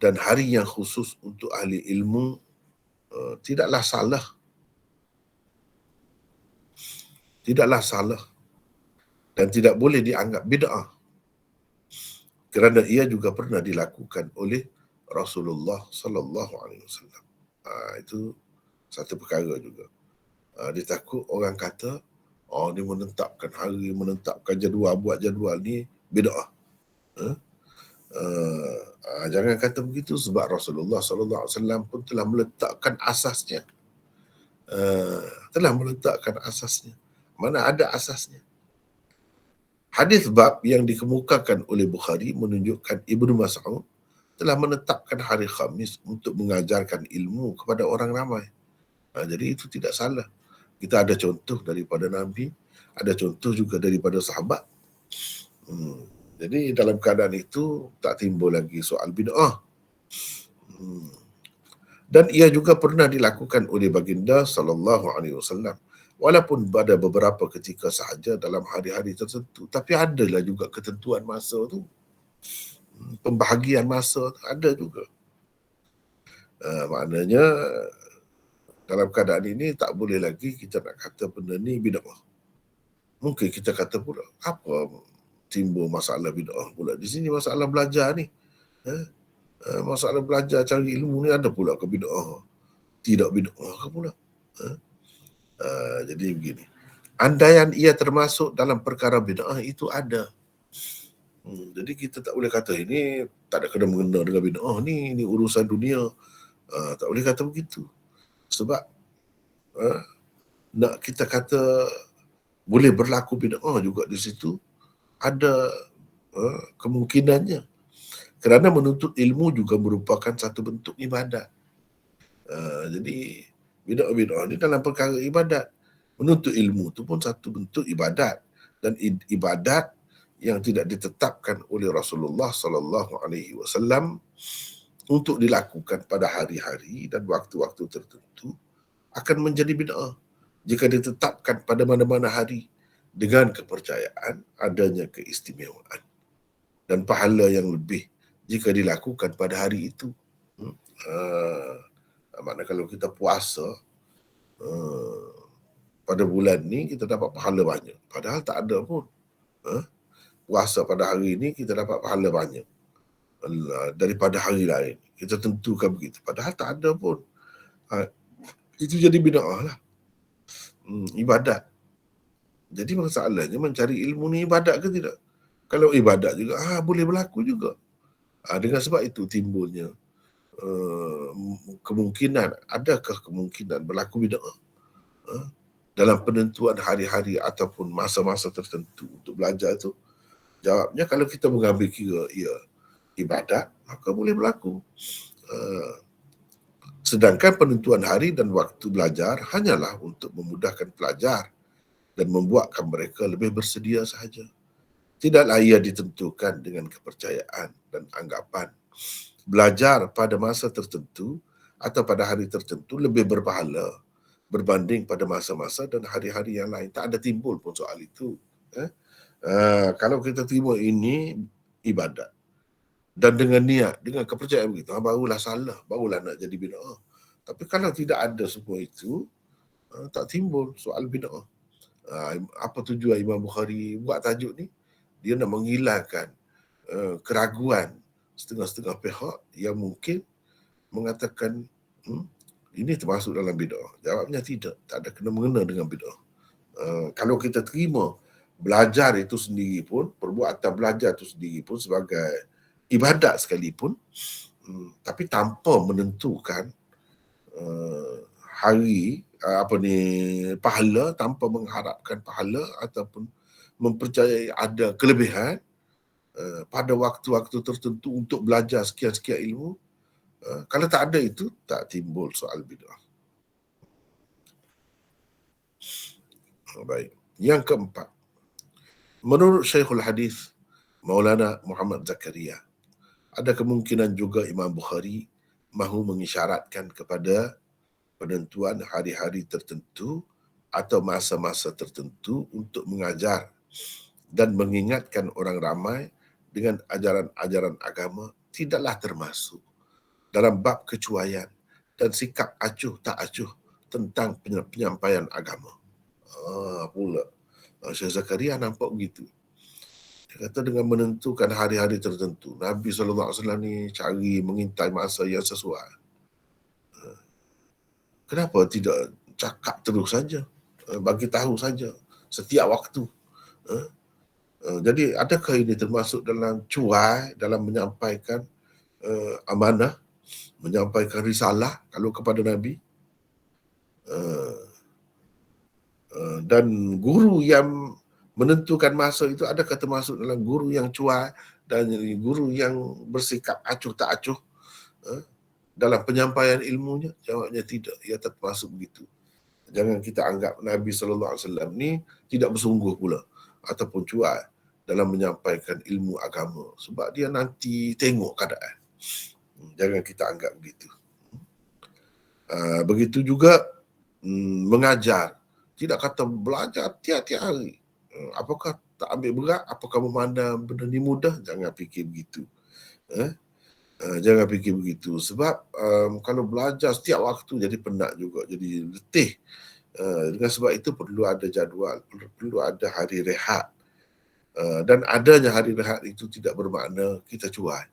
dan hari yang khusus untuk ahli ilmu tidaklah salah. Tidaklah salah dan tidak boleh dianggap bid'ah kerana ia juga pernah dilakukan oleh Rasulullah sallallahu alaihi wasallam. Itu satu perkara juga. Dia takut orang kata, dia menetapkan hari, menetapkan jadual, buat jadual ni bid'ah. Jangan kata begitu sebab Rasulullah sallallahu alaihi wasallam pun telah meletakkan asasnya. Mana ada asasnya. Hadis bab yang dikemukakan oleh Bukhari menunjukkan Ibnu Mas'ud telah menetapkan hari Khamis untuk mengajarkan ilmu kepada orang ramai. Jadi itu tidak salah. Kita ada contoh daripada Nabi, ada contoh juga daripada sahabat. Jadi dalam keadaan itu tak timbul lagi soal bid'ah. Dan ia juga pernah dilakukan oleh baginda sallallahu alaihi wasallam walaupun pada beberapa ketika sahaja dalam hari-hari tertentu, tapi adalah juga ketentuan masa tu. Pembahagian masa tu ada juga. Maknanya dalam keadaan ini tak boleh lagi kita nak kata benda ni bid'ah. Mungkin kita kata pula, apa timbul masalah bid'ah pula di sini, masalah belajar ni. Masalah belajar cari ilmu ni ada pula ke bid'ah? Tidak bid'ah ke pula? Jadi begini. Andaian ia termasuk dalam perkara bid'ah itu ada. Jadi kita tak boleh kata ini tak ada kena mengena dengan bid'ah ni urusan dunia. Tak boleh kata begitu. Sebab nak kita kata boleh berlaku bid'ah juga di situ ada kemungkinannya. Kerana menuntut ilmu juga merupakan satu bentuk ibadat. Jadi bid'ah ni dalam perkara ibadat. Menuntut ilmu tu pun satu bentuk ibadat, dan ibadat yang tidak ditetapkan oleh Rasulullah sallallahu alaihi wasallam untuk dilakukan pada hari-hari dan waktu-waktu tertentu akan menjadi bid'ah jika ditetapkan pada mana-mana hari dengan kepercayaan adanya keistimewaan dan pahala yang lebih jika dilakukan pada hari itu. Maknanya kalau kita puasa pada bulan ni kita dapat pahala banyak, padahal tak ada pun. Puasa pada hari ini kita dapat pahala banyak daripada hari lain. Kita tentukan begitu, padahal tak ada pun. Itu jadi bid'ah lah. Ibadat. Jadi masalahnya mencari ilmu ni ibadat ke tidak? Kalau ibadat juga, boleh berlaku juga. Dengan sebab itu timbulnya kemungkinan, adakah kemungkinan berlaku bid'ah dalam penentuan hari-hari ataupun masa-masa tertentu untuk belajar itu? Jawabnya, kalau kita mengambil kira ia ibadat, maka boleh berlaku. Sedangkan penentuan hari dan waktu belajar hanyalah untuk memudahkan pelajar dan membuatkan mereka lebih bersedia sahaja. Tidaklah ia ditentukan dengan kepercayaan dan anggapan belajar pada masa tertentu atau pada hari tertentu lebih berpahala berbanding pada masa-masa dan hari-hari yang lain. Tak ada timbul pun soal itu. Kalau kita terima ini ibadat dan dengan niat, dengan kepercayaan begitu, barulah salah, barulah nak jadi bid'ah. Tapi kalau tidak ada semua itu, tak timbul soal bid'ah. Apa tujuan Imam Bukhari buat tajuk ni? Dia nak menghilangkan keraguan setengah-setengah pihak yang mungkin mengatakan ini termasuk dalam bid'ah. Jawabnya tidak, tak ada kena mengena dengan bid'ah. Kalau kita terima belajar itu sendiri pun, perbuatan belajar itu sendiri pun sebagai ibadat sekalipun, tapi tanpa menentukan hari pahala, tanpa mengharapkan pahala ataupun mempercayai ada kelebihan pada waktu-waktu tertentu untuk belajar sekian-sekian ilmu, kalau tak ada itu, tak timbul soal bid'ah. Baik. Yang keempat, menurut Syekhul Hadis Maulana Muhammad Zakaria, ada kemungkinan juga Imam Bukhari mahu mengisyaratkan kepada penentuan hari-hari tertentu atau masa-masa tertentu untuk mengajar dan mengingatkan orang ramai dengan ajaran-ajaran agama tidaklah termasuk dalam bab kecuaian dan sikap acuh tak acuh tentang penyampaian agama. Pula Syekh Zakaria nampak begitu. Dia kata dengan menentukan hari-hari tertentu, Nabi SAW ni cari mengintai masa yang sesuai. Kenapa tidak cakap terus saja, bagi tahu saja setiap waktu? Jadi adakah ini termasuk dalam cuai dalam menyampaikan amanah, menyampaikan risalah kalau kepada Nabi? Dan guru yang menentukan masa itu adakah termasuk dalam guru yang cuai dan guru yang bersikap acuh tak acuh dalam penyampaian ilmunya? Jawabnya tidak, ia tak termasuk begitu. Jangan kita anggap Nabi SAW ni tidak bersungguh pula ataupun cuai dalam menyampaikan ilmu agama, sebab dia nanti tengok keadaan. Jangan kita anggap begitu. Begitu juga mengajar. Tidak kata belajar tiap-tiap hari. Apakah tak ambil berat? Apakah memandang benda ni mudah? Jangan fikir begitu. Jangan fikir begitu. Sebab kalau belajar setiap waktu jadi penat juga, jadi letih. Dengan sebab itu perlu ada jadual, perlu ada hari rehat. Dan adanya hari rehat itu tidak bermakna kita cuai.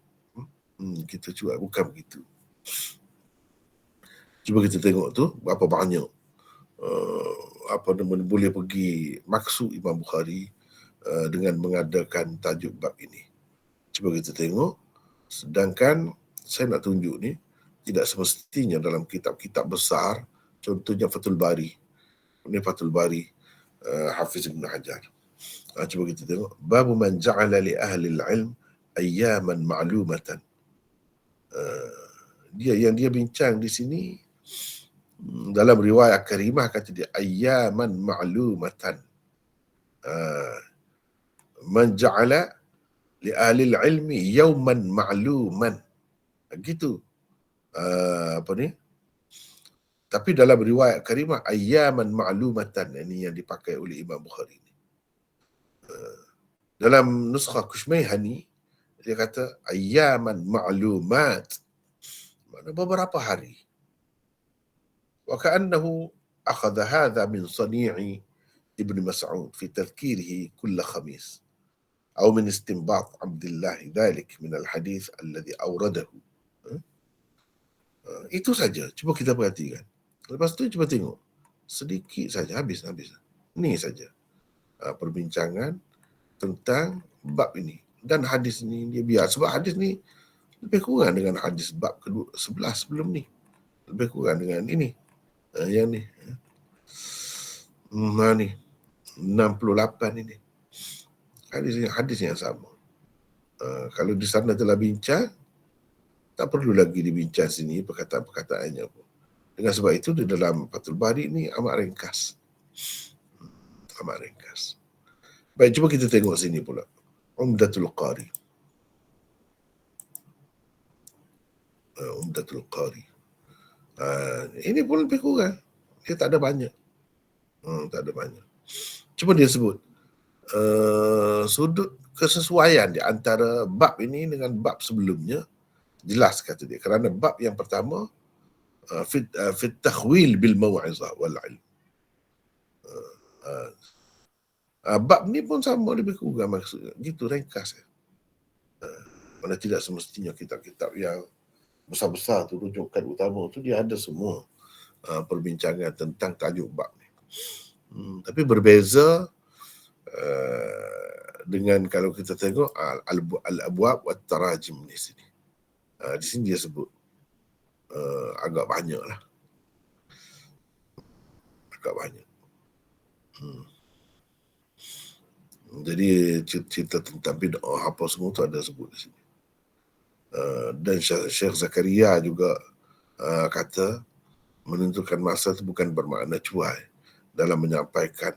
Kita cuai, bukan begitu. Cuba kita tengok tu berapa banyak boleh pergi maksud Imam Bukhari dengan mengadakan tajuk bab ini. Cuba kita tengok. Sedangkan saya nak tunjuk ni tidak semestinya dalam kitab-kitab besar, contohnya Fathul Bari. Ini Fathul Bari Hafiz Ibn Hajar. Cuba kita tengok. Babu man ja'ala li ahli al-ilm ayyaman ma'lumatan. Dia bincang di sini dalam riwayat karimah, kata dia ayyaman ma'lumatan. Man ja'ala li ahli al-ilmi yawman ma'luman. Gitu. Apa ni? Tapi dalam riwayat karimah ayyaman ma'lumatan, ini yang dipakai oleh Imam Bukhari. Dalam nuskha Kushmayhani dia kata ayyaman ma'lumat, makna beberapa hari. Wa ka'annahu akhadha hadha min sani'i Ibn Mas'ud fi tadhkirihi kull khamis atau min istinbat Abdullah dhalik min al-hadith alladhi awradahu. Itu saja. Cuba kita perhatikan. Lepas tu cuba tengok. Sedikit saja, habis. Ni saja perbincangan tentang bab ini. Dan hadis ni dia biar. Sebab hadis ni lebih kurang dengan hadis bab ke-11 sebelum ni. Lebih kurang dengan ini. Yang ni. Ni. 68 ini. Hadis yang sama. Kalau di sana telah bincang, tak perlu lagi dibincang sini perkataan-perkataannya pun. Dengan sebab itu di dalam Fathul Bari ni amat ringkas. Amat ringkas. Baik, cuba kita tengok sini pula. Umdatul Qari. Umdatul Qari. Ini pun lebih kurang. Dia tak ada banyak. Tak ada banyak. Cuma dia sebut sudut kesesuaian di antara bab ini dengan bab sebelumnya. Jelas kata dia. Kerana bab yang pertama fit takhwil bil mau'izah wal ilm. Bab ni pun sama lebih kurang maksudnya. Gitu ringkas. Mana tidak semestinya kitab-kitab yang besar-besar tu, rujukan utama tu dia ada semua perbincangan tentang tajuk bab ni. Tapi berbeza dengan kalau kita tengok al-abwab wat tarajim di sini. Di sini dia sebut agak banyak lah. Agak banyak. Jadi cerita tentang bid'ah apa semua tu ada sebut di sini. Dan Syekh Zakaria juga kata menentukan masa itu bukan bermakna cuai dalam menyampaikan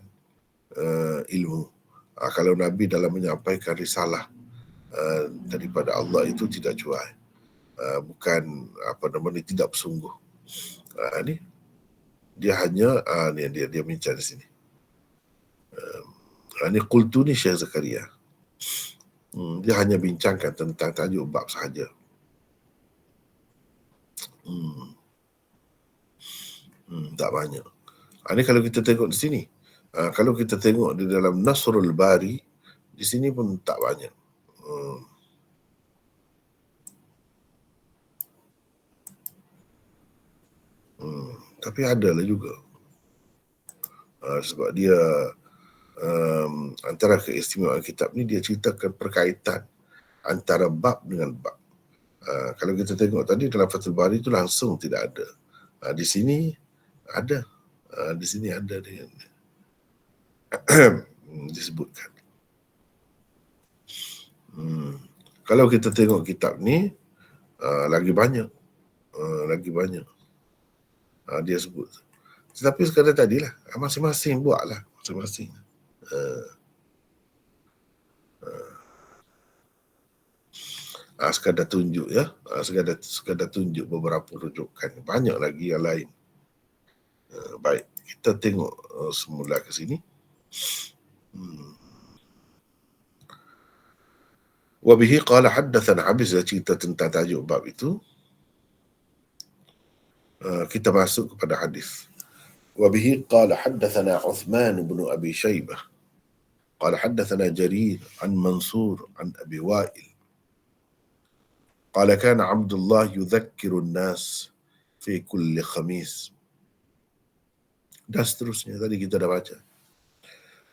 ilmu. Kalau Nabi dalam menyampaikan risalah daripada Allah itu tidak cuai. Bukan tidak bersungguh. Ni dia hanya dia bincang di sini. Ini qultu ni Syekh Zakaria. Dia hanya bincangkan tentang tajuk bab sahaja. Tak banyak. Ini kalau kita tengok di sini. Kalau kita tengok di dalam Nasrul Bari, di sini pun tak banyak. Tapi ada lah juga. Sebab dia antara keistimewaan kitab ni, dia ceritakan perkaitan antara bab dengan bab. Kalau kita tengok tadi dalam Fathul Bari itu langsung tidak ada. Di sini ada. Di sini ada dia disebutkan. Kalau kita tengok kitab ni lagi banyak. Dia sebut. Tetapi sekadar tadilah, masing-masing buatlah, masing-masing. Sekadar tunjuk ya, sekadar tunjuk beberapa rujukan. Banyak lagi yang lain. Baik, kita tengok semula ke sini. Wabihi qala haddatsana, habis cerita tentang tajuk bab itu. Kita masuk kepada hadis. Wabihi qala haddatsana Uthman bin Abi Shaybah qala haddatsana Jarir an Mansur an Abi Wa'il qala kana Abdullah yudhakkiru an-nas fi kulli khamis. Dan seterusnya tadi kita dah baca.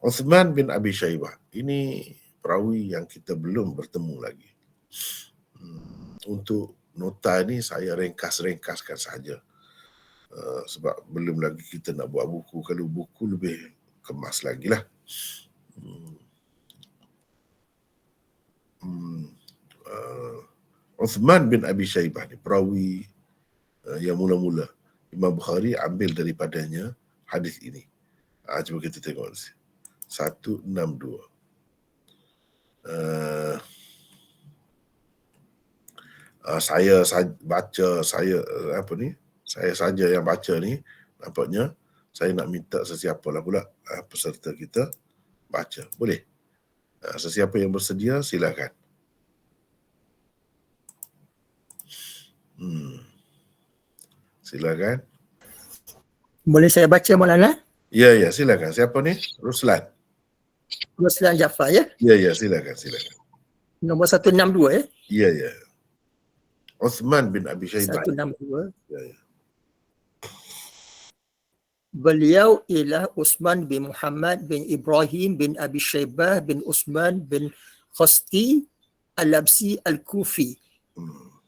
Uthman bin Abi Shaybah ini perawi yang kita belum bertemu lagi. Untuk nota ini saya ringkas-ringkaskan saja. Sebab belum lagi kita nak buat buku. Kalau buku lebih kemas lagi lah. Uthman bin Abi Shaybah ni perawi yang mula-mula Imam Bukhari ambil daripadanya hadis ini. Cuba kita tengok 162. Saya baca, saya saja yang baca ni, nampaknya saya nak minta sesiapa lah pula peserta kita baca. Boleh? Sesiapa yang bersedia silakan. Silakan. Boleh saya baca Maulana? Ya, silakan. Siapa ni? Ruslan Jafar ya? Ya, silakan. Nombor 162 ya? Ya. Uthman bin Abi Shaybah. 162. Ya. Beliau ialah Uthman bin Muhammad bin Ibrahim bin Abi Shaybah bin Uthman bin Khasti Al-Labsi Al-Kufi.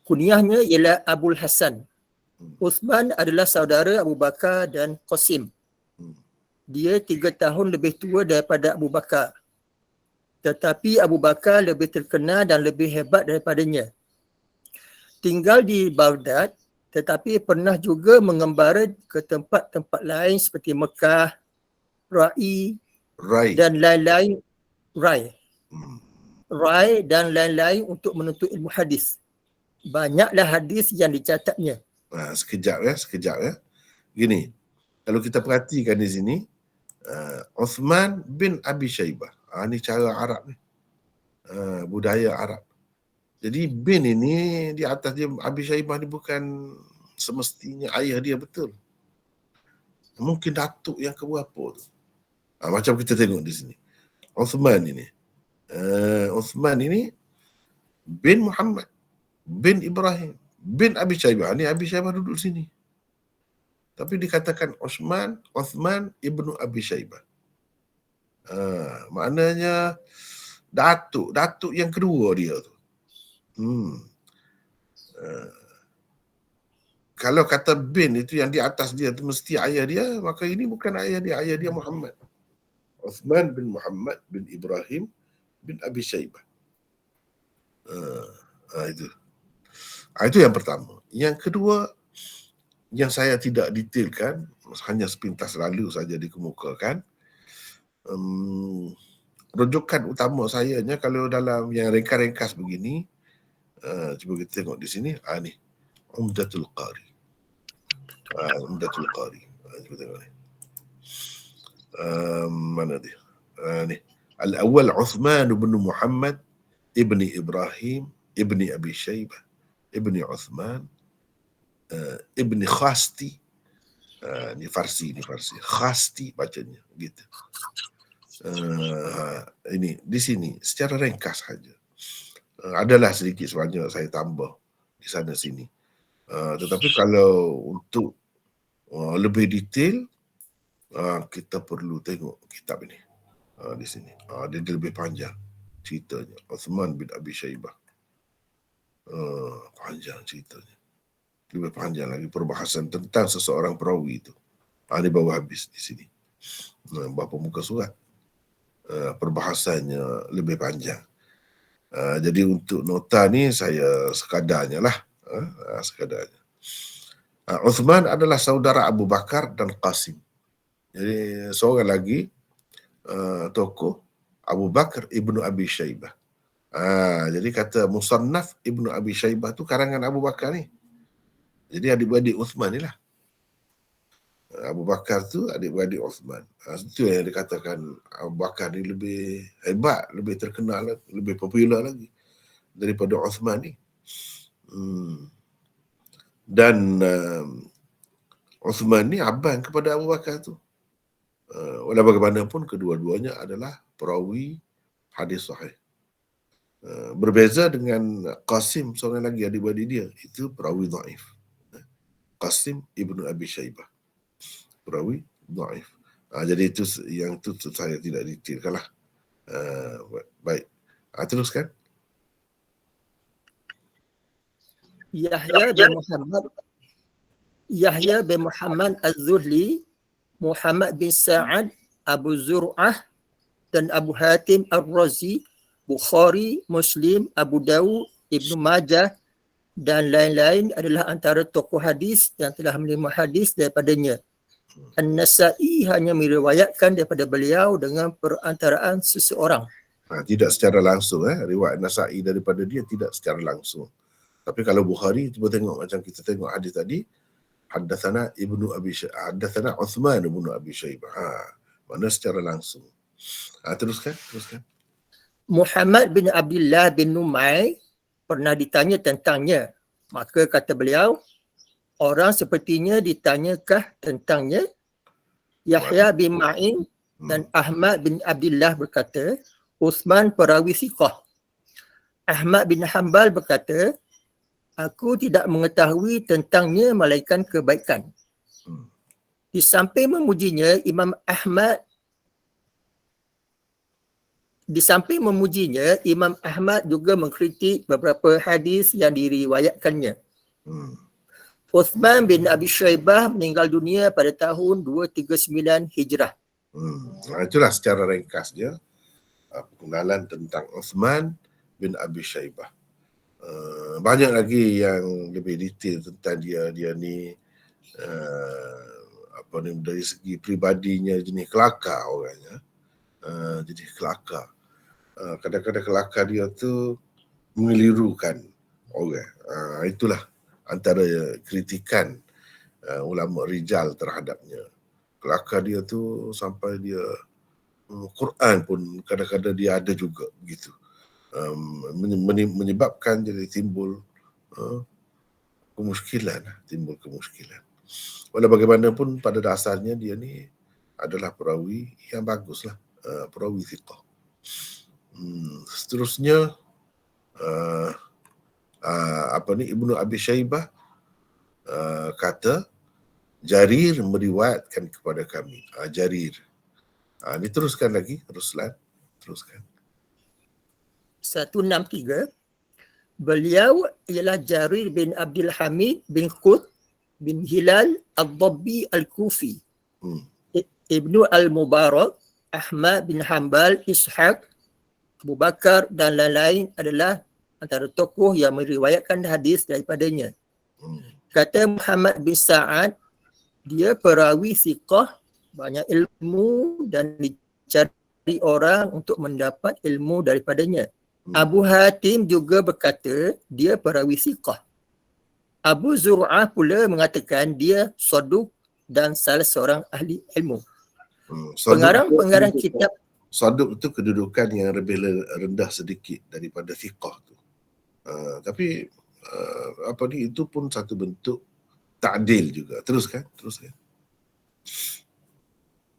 Kunyahnya ialah Abul Hasan. Uthman adalah saudara Abu Bakar dan Qasim. Dia 3 tahun lebih tua daripada Abu Bakar. Tetapi Abu Bakar lebih terkenal dan lebih hebat daripadanya. Tinggal di Baghdad, tetapi pernah juga mengembara ke tempat-tempat lain seperti Mekah, Rai dan lain-lain. Rai dan lain-lain untuk menuntut ilmu hadis. Banyaklah hadis yang dicatatnya. Sekejap ya. Gini, kalau kita perhatikan di sini, Uthman bin Abi Shaybah. Ini cara Arab ni. Budaya Arab. Jadi bin ini di atas dia, Abi Shaybah ni bukan semestinya ayah dia betul. Mungkin datuk yang keberapa tu. Macam kita tengok di sini. Uthman ini bin Muhammad bin Ibrahim bin Abi Shaybah. Ni Abi Shaybah duduk sini. Tapi dikatakan Uthman ibnu Abi Shaybah. Maknanya datuk yang kedua dia tu. Kalau kata bin itu yang di atas dia tu mesti ayah dia, maka ini bukan ayah dia Muhammad. Uthman bin Muhammad bin Ibrahim bin Abi Shaybah. Itu yang pertama. Yang kedua, yang saya tidak detailkan, hanya sepintas lalu saja dikemukakan. Rujukan utama sayanya kalau dalam yang ringkas-ringkas begini, cuba kita tengok di sini, ni Umdatul Qari. Umdatul Qari. Cuba tengok ni. Mana dia? Ni. Al-awwal Uthman bin Muhammad ibni Ibrahim ibni Abi Shaybah ibni Uthman ibni Khasti Ni Farsi. Khasti bacanya gitu. Ini di sini secara ringkas saja. Adalah sedikit sebanyak saya tambah di sana sini. Tetapi kalau untuk lebih detail, kita perlu tengok kitab ini di sini. Dia lebih panjang ceritanya. Uthman bin Abi Shaybah. Panjang ceritanya. Lebih panjang lagi perbahasan tentang seseorang perawi itu. Ini baru habis di sini. Berapa muka surat. Perbahasannya lebih panjang. Jadi untuk nota ni saya sekadarnya lah. Sekadarnya. Uthman adalah saudara Abu Bakar dan Qasim. Jadi seorang lagi tokoh Abu Bakar Ibnu Abi Shaybah. Jadi kata Musannaf Ibnu Abi Shaybah tu karangan Abu Bakar ni. Jadi adik-beradik Uthman ni lah. Abu Bakar tu adik-beradik Uthman. Itu yang dikatakan Abu Bakar ni lebih hebat, lebih terkenal, lebih popular lagi daripada Uthman ni. Dan Uthman ni abang kepada Abu Bakar tu. Walau bagaimanapun kedua-duanya adalah perawi hadis sahih. Berbeza dengan Qasim, seorang lagi adik-beradik dia, itu perawi dhaif. Qasim Ibnu Abi Shaybah, perawi dhaif. Jadi itu yang itu saya tidak detailkan lah. Baik, teruskan. Yahya bin Muhammad Az-Zuhli, Muhammad bin Sa'ad, Abu Zur'ah dan Abu Hatim Ar-Razi, Bukhari, Muslim, Abu Dawud, Ibnu Majah dan lain-lain adalah antara tokoh hadis yang telah menerima hadis daripadanya. An-Nasa'i hanya meriwayatkan daripada beliau dengan perantaraan seseorang. Tidak secara langsung. Riwayat Nasa'i daripada dia tidak secara langsung. Tapi kalau Bukhari, cuba tengok macam kita tengok hadis tadi, haddatsana Uthman ibnu Abi Shaybah. Mana secara langsung. Teruskan. Muhammad bin Abdullah bin Numai pernah ditanya tentangnya. Maka kata beliau, orang sepertinya ditanyakah tentangnya? Yahya bin Ma'in dan Ahmad bin Abdullah berkata, Uthman perawi thiqah. Ahmad bin Hanbal berkata, aku tidak mengetahui tentangnya melainkan kebaikan. Di samping memujinya, Imam Ahmad juga mengkritik beberapa hadis yang diriwayatkannya. Uthman bin Abi Shaybah meninggal dunia pada tahun 239 Hijrah. Itulah secara ringkas dia pengenalan tentang Uthman bin Abi Shaybah. Banyak lagi yang lebih detail tentang dia ni dari segi pribadinya, jenis kelakar orangnya. Jadi kelakar. Kadang-kadang kelakar dia tu mengelirukan orang. Itulah antara kritikan ulama rijal terhadapnya. Kelakar dia tu sampai dia Quran pun kadang-kadang dia ada juga begitu. Menyebabkan jadi timbul kemuskilan. Walau bagaimanapun pada dasarnya dia ni adalah perawi yang baguslah, perawi thiqah. Seterusnya Ibnu Abi Shaybah kata Jarir meriwayatkan kepada kami. Jarir. Diteruskan lagi, Ruslan. Teruskan. 163. Beliau ialah Jarir bin Abdul Hamid bin Qut bin Hilal Al-Dabbi Al-Kufi. Ibnu Al-Mubarak, Ahmad bin Hanbal, Ishaq, Abu Bakar dan lain-lain adalah antara tokoh yang meriwayatkan hadis daripadanya. Kata Muhammad bin Sa'ad, dia perawi thiqah, banyak ilmu dan dicari orang untuk mendapat ilmu daripadanya. Abu Hatim juga berkata dia perawi thiqah. Abu Zur'ah pula mengatakan dia saduq dan salah seorang ahli ilmu. Pengarang kitab saduq itu kedudukan yang lebih rendah sedikit daripada thiqah tu. Tapi itu pun satu bentuk ta'dil juga. Teruskan.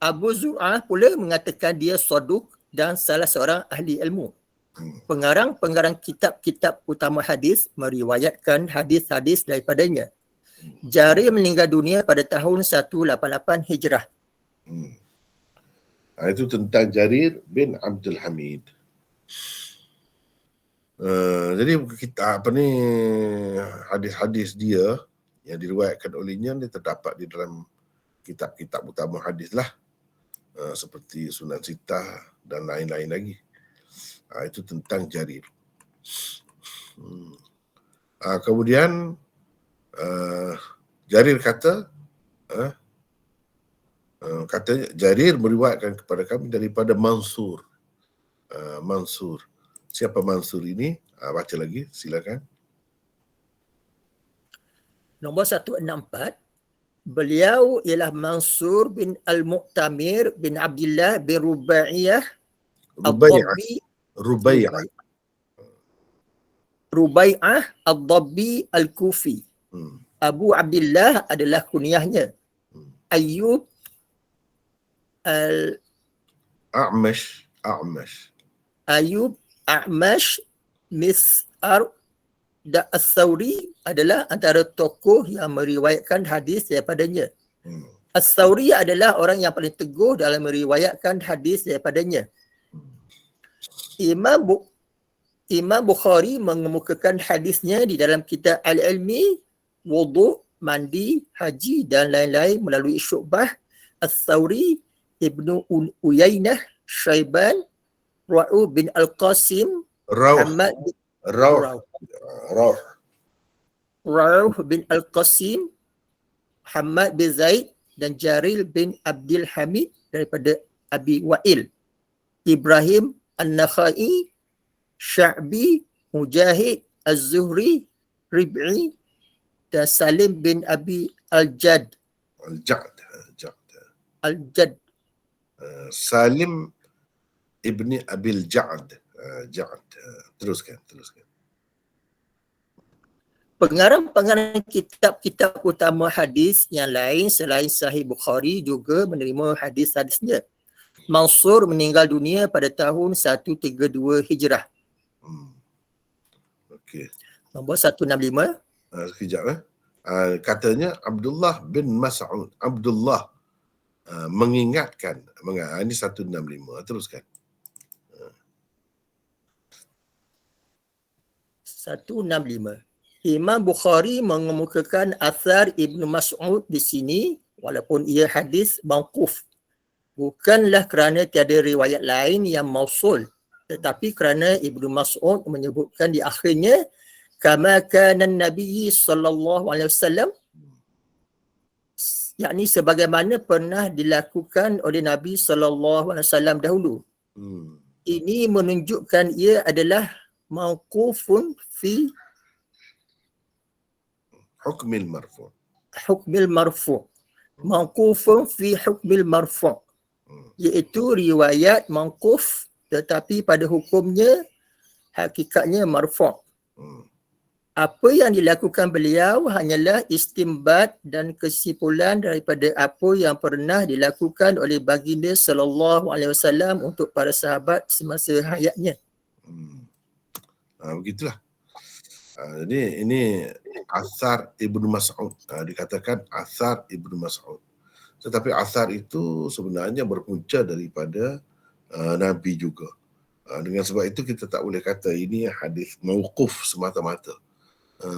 Abu Zur'ah pula mengatakan dia saduk dan salah seorang ahli ilmu. Pengarang-pengarang kitab-kitab utama hadis meriwayatkan hadis-hadis daripadanya. Jarir meninggal dunia pada tahun 188 Hijrah. Itu tentang Jarir bin Abdul Hamid. Jadi kita hadis-hadis dia yang diriwayatkan olehnya dia terdapat di dalam kitab-kitab utama hadis lah, seperti Sunan Sittah dan lain-lain lagi. Itu tentang Jarir. Kemudian Jarir kata Jarir meriwayatkan kepada kami daripada Mansur. Mansur. Siapa Mansur ini? Baca lagi, silakan. Nombor 164. Beliau ialah Mansur bin Al-Mu'tamir bin Abdullah bin Rubaiyah Rubai'ah Ad-Dabbi Al-Kufi. Abu Abdullah adalah kunyahnya. Ayyub Ayub A'mash Mis'ar As-Sawri adalah antara tokoh yang meriwayatkan hadis daripadanya. As-Sawri adalah orang yang paling teguh dalam meriwayatkan hadis daripadanya. Imam Bukhari mengemukakan hadisnya di dalam kitab Al-Ilmi, Wudu, Mandi, Haji dan lain-lain melalui Syu'bah, As-Sawri, Ibnu Uyainah, Syaiban, Ra'u bin Al-Qasim, Muhammad bin Rauh bin Al-Qasim, Muhammad bin Zaid dan Jarir bin Abdul Hamid daripada Abi Wa'il, Ibrahim An-Nakhai, Sya'bi, Mujahid, Az-Zuhri, Rib'i dan Salim bin Abi Al-Jad. Salim ibni Abil Ja'ad. Teruskan. Pengarang-pengarang kitab-kitab utama hadis yang lain selain Sahih Bukhari juga menerima hadis-hadisnya. Mansur meninggal dunia pada tahun 132 Hijrah. Okey. Nombor 165. Sekejap. Katanya Abdullah bin Mas'ud. Abdullah mengingatkan. Ini 165. Teruskan. 165. Imam Bukhari mengemukakan athar Ibnu Mas'ud di sini walaupun ia hadis mauquf. Bukanlah kerana tiada riwayat lain yang mausul, tetapi kerana Ibnu Mas'ud menyebutkan di akhirnya kama kana Nabi sallallahu alaihi wasallam, yakni sebagaimana pernah dilakukan oleh Nabi sallallahu alaihi wasallam dahulu. Ini menunjukkan ia adalah mauqufun fi hukmil marfu'. Mauqufun fi hukmil marfu', iaitu riwayat mauquf tetapi pada hukumnya hakikatnya marfu'. Apa yang dilakukan beliau hanyalah istimbat dan kesimpulan daripada apa yang pernah dilakukan oleh baginda sallallahu alaihi wasallam untuk para sahabat semasa hayatnya. Begitulah. Jadi ini asar Ibnu Mas'ud. Dikatakan asar Ibnu Mas'ud. Tetapi asar itu sebenarnya berpunca daripada Nabi juga. Dengan sebab itu kita tak boleh kata ini hadis mauquf semata-mata.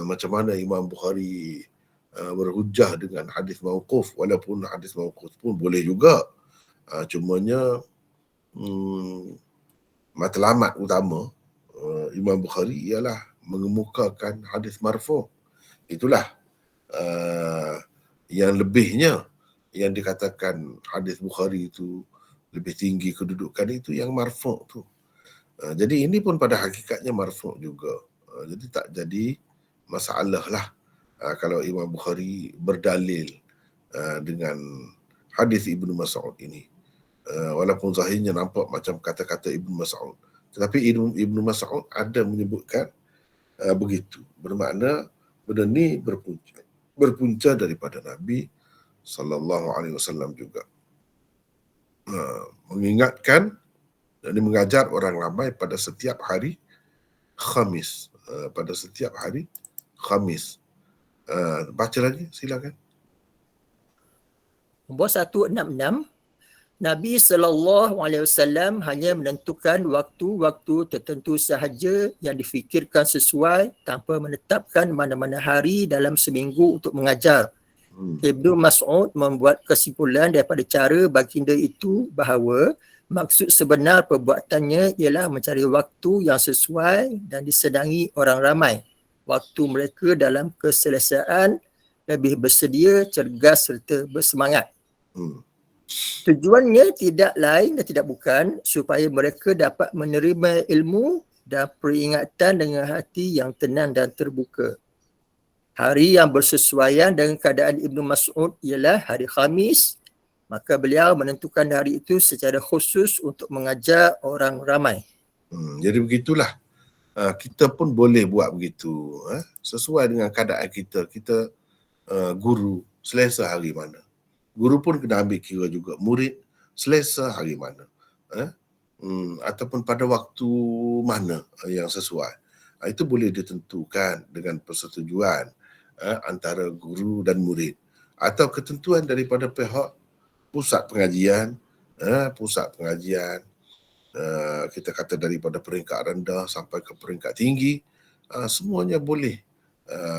Macam mana Imam Bukhari berhujah dengan hadis mauquf, walaupun hadis mauquf pun boleh juga. Cumanya matlamat utama Imam Bukhari ialah mengemukakan hadis marfu'. Itulah yang lebihnya yang dikatakan hadis Bukhari itu lebih tinggi kedudukan itu yang marfu' tu. Jadi ini pun pada hakikatnya marfu' juga. Jadi tak jadi masalah lah kalau Imam Bukhari berdalil dengan hadis Ibnu Mas'ud ini. Walaupun zahirnya nampak macam kata-kata Ibnu Mas'ud. Tetapi Ibnu Mas'ud ada menyebutkan begitu. Bermakna benda ni berpunca daripada Nabi sallallahu alaihi wasallam juga. mengingatkan dan mengajar orang ramai pada setiap hari Khamis. Pada setiap hari Khamis. Baca lagi, silakan. Nombor 166, Nabi SAW hanya menentukan waktu-waktu tertentu sahaja yang difikirkan sesuai tanpa menetapkan mana-mana hari dalam seminggu untuk mengajar. Ibnu Mas'ud membuat kesimpulan daripada cara baginda itu bahawa maksud sebenar perbuatannya ialah mencari waktu yang sesuai dan disenangi orang ramai. Waktu mereka dalam keselesaan lebih bersedia, cergas serta bersemangat. Tujuannya tidak lain dan tidak bukan supaya mereka dapat menerima ilmu dan peringatan dengan hati yang tenang dan terbuka. Hari yang bersesuaian dengan keadaan Ibnu Mas'ud ialah hari Khamis, maka beliau menentukan hari itu secara khusus untuk mengajar orang ramai. Jadi begitulah. Kita pun boleh buat begitu. Sesuai dengan keadaan kita. Kita guru selesa hari mana. Guru pun kena ambil kira juga. Murid selesa hari mana. Ataupun pada waktu mana yang sesuai. Itu boleh ditentukan dengan persetujuan antara guru dan murid. Atau ketentuan daripada pihak pusat pengajian. Kita kata daripada peringkat rendah sampai ke peringkat tinggi. Semuanya boleh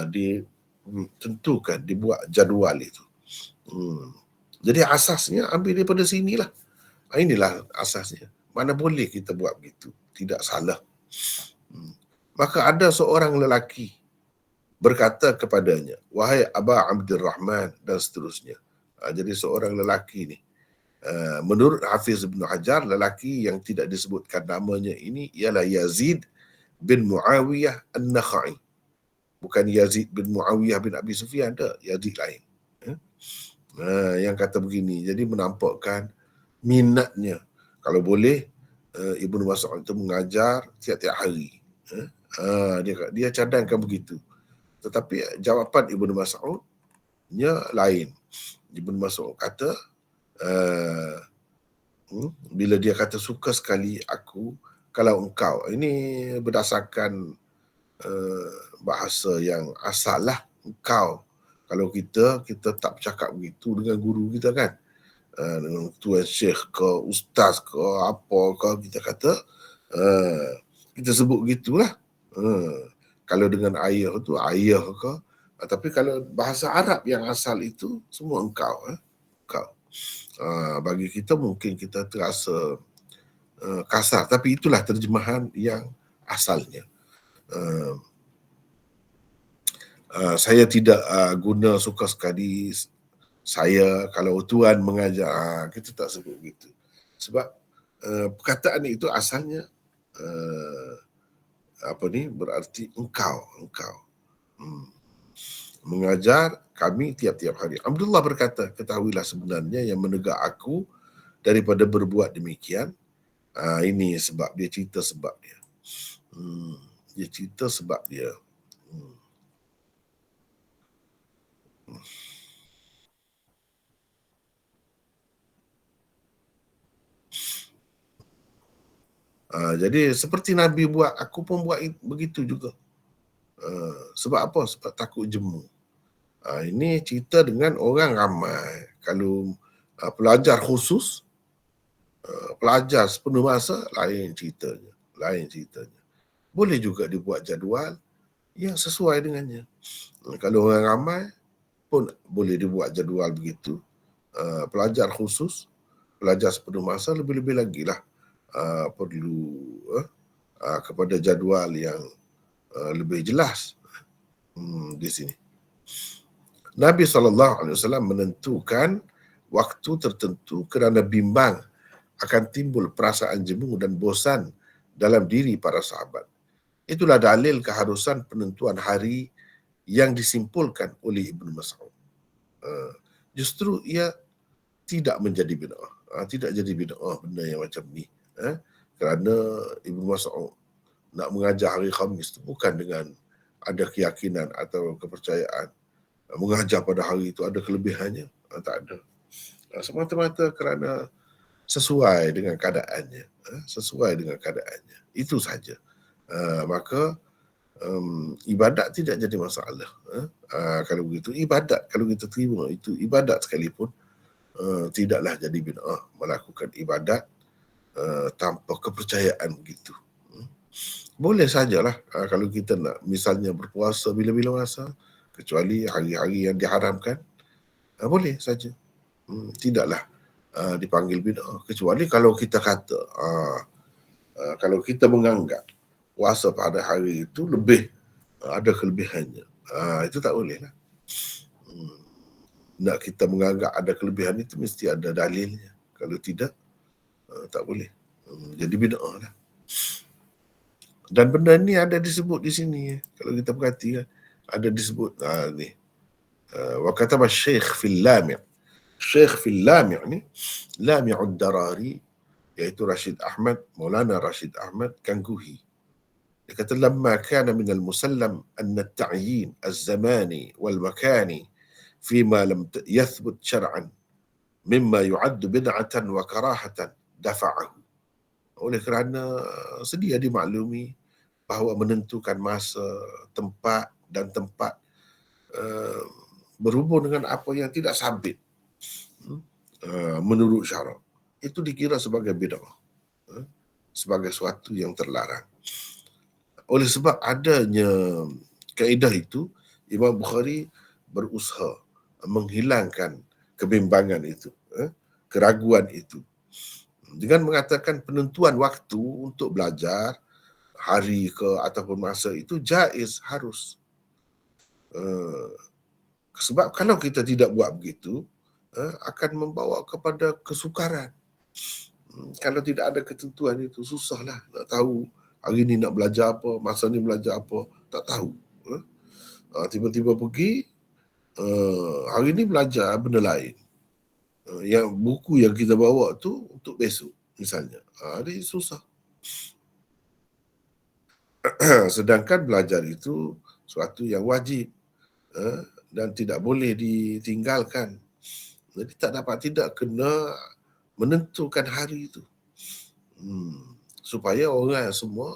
ditentukan, dibuat jadual itu. Jadi asasnya ambil daripada sinilah. Inilah asasnya. Mana boleh kita buat begitu. Tidak salah. Maka ada seorang lelaki berkata kepadanya, wahai Aba Abdurrahman, dan seterusnya. Jadi seorang lelaki ni. Menurut Hafiz Ibn Hajar, lelaki yang tidak disebutkan namanya ini ialah Yazid bin Muawiyah An-Nakhai. Bukan Yazid bin Muawiyah bin Abi Sufyan, tak. Yazid lain. Yang kata begini, jadi menampakkan minatnya. Kalau boleh, Ibnu Mas'ud itu mengajar tiap-tiap hari. Dia cadangkan begitu. Tetapi jawapan Ibnu Mas'udnya lain. Ibnu Mas'ud kata, bila dia kata suka sekali aku kalau engkau, ini berdasarkan bahasa yang asal lah, engkau. Kalau kita tak bercakap begitu dengan guru kita kan, dengan tuan syekh ke ustaz ke apa ke, kita kata kita sebut gitulah. Kalau dengan ayah tu ayah ke, tapi kalau bahasa Arab yang asal itu semua engkau. Engkau. Bagi kita mungkin kita terasa kasar, tapi itulah terjemahan yang asalnya. Saya tidak guna suka sekali saya kalau tuan mengajar, kita tak sebut begitu. Sebab perkataan itu asalnya berarti engkau. Mengajar kami tiap-tiap hari. Abdullah berkata, ketahuilah sebenarnya yang menegak aku daripada berbuat demikian. Ini sebab dia, cerita sebab dia. Dia cerita sebab dia. Jadi seperti Nabi buat, aku pun buat begitu juga. Sebab apa? Sebab takut jemu. Ini cerita dengan orang ramai. Kalau pelajar khusus, pelajar sepenuh masa, lain ceritanya. Boleh juga dibuat jadual yang sesuai dengannya. Kalau orang ramai pun boleh dibuat jadual begitu. Pelajar khusus, pelajar sepenuh masa, lebih-lebih lagi lah perlu kepada jadual yang lebih jelas di sini. Nabi SAW menentukan waktu tertentu kerana bimbang akan timbul perasaan jemu dan bosan dalam diri para sahabat. Itulah dalil keharusan penentuan hari yang disimpulkan oleh Ibnu Mas'ud. Justru ia tidak menjadi bid'ah. Tidak jadi bid'ah benda yang macam ni. Kerana Ibnu Mas'ud nak mengajar hari Khamis tu bukan dengan ada keyakinan atau kepercayaan mengajar pada hari itu ada kelebihannya. Tak ada. Semata-mata kerana sesuai dengan keadaannya, sesuai dengan keadaannya. Itu saja. Maka ibadat tidak jadi masalah. Kalau begitu ibadat, kalau kita terima itu ibadat sekalipun, tidaklah jadi bid'ah melakukan ibadat tanpa kepercayaan begitu. Boleh sajalah kalau kita nak misalnya berpuasa bila-bila masa, kecuali hari-hari yang diharamkan, boleh saja. Tidaklah dipanggil bid'ah, kecuali kalau kita kata kalau kita menganggap puasa pada hari itu lebih ada kelebihannya, itu tak boleh lah. Nak kita menganggap ada kelebihan itu mesti ada dalilnya. Kalau tidak, tak boleh. Jadi bid'ah lah. Dan benda ni ada disebut di sini. Kalau kita perhatikan, ada disebut ni. Wa kataba Syekh fil Lami'. Syekh fil Lami' ni, Lami'ud Darari, iaitu Rashid Ahmad, Maulana Rashid Ahmad Kankuhi. Dia kata, lamma kana min al-musallam anna at-ta'yin az-zamani wal-makani fima lam yathbut syar'an mimma yu'addu bid'atan wa karahatan dafa'ahu. Oleh kerana sedia dimaklumi bahawa menentukan masa, tempat dan tempat berhubung dengan apa yang tidak sabit menurut syarak, itu dikira sebagai bid'ah, sebagai sesuatu yang terlarang. Oleh sebab adanya kaedah itu, Imam Bukhari berusaha menghilangkan kebimbangan itu, keraguan itu, dengan mengatakan penentuan waktu untuk belajar, hari ke ataupun masa itu jaiz, harus. Sebab kalau kita tidak buat begitu, akan membawa kepada kesukaran. Kalau tidak ada ketentuan itu, susahlah nak tahu hari ni nak belajar apa, masa ni belajar apa, tak tahu. Tiba-tiba pergi, hari ni belajar benda lain. Yang buku yang kita bawa tu untuk besok, misalnya. Jadi susah. Sedangkan belajar itu suatu yang wajib dan tidak boleh ditinggalkan. Jadi tak dapat tidak kena menentukan hari itu, supaya orang semua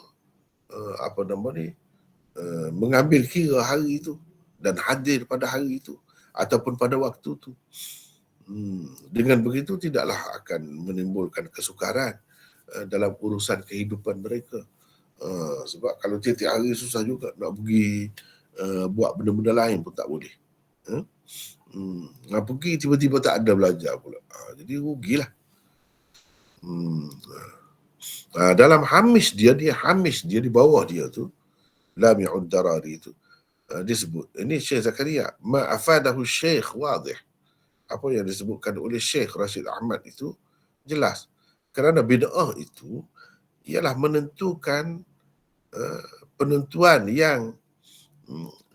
mengambil kira hari itu dan hadir pada hari itu ataupun pada waktu itu. Dengan begitu tidaklah akan menimbulkan kesukaran dalam urusan kehidupan mereka. Sebab kalau tiap-tiap hari susah juga nak pergi buat benda-benda lain pun tak boleh. Nak pergi tiba-tiba tak ada belajar pula. Jadi rugilah. Dalam hamish dia di bawah dia tu, Lami'ud Darari tu, disebut. Ini Syekh Zakaria. Ma afadahu Syekh wadih. Apa yang disebutkan oleh Syekh Rashid Ahmad itu jelas. Kerana bid'ah itu ialah menentukan penentuan yang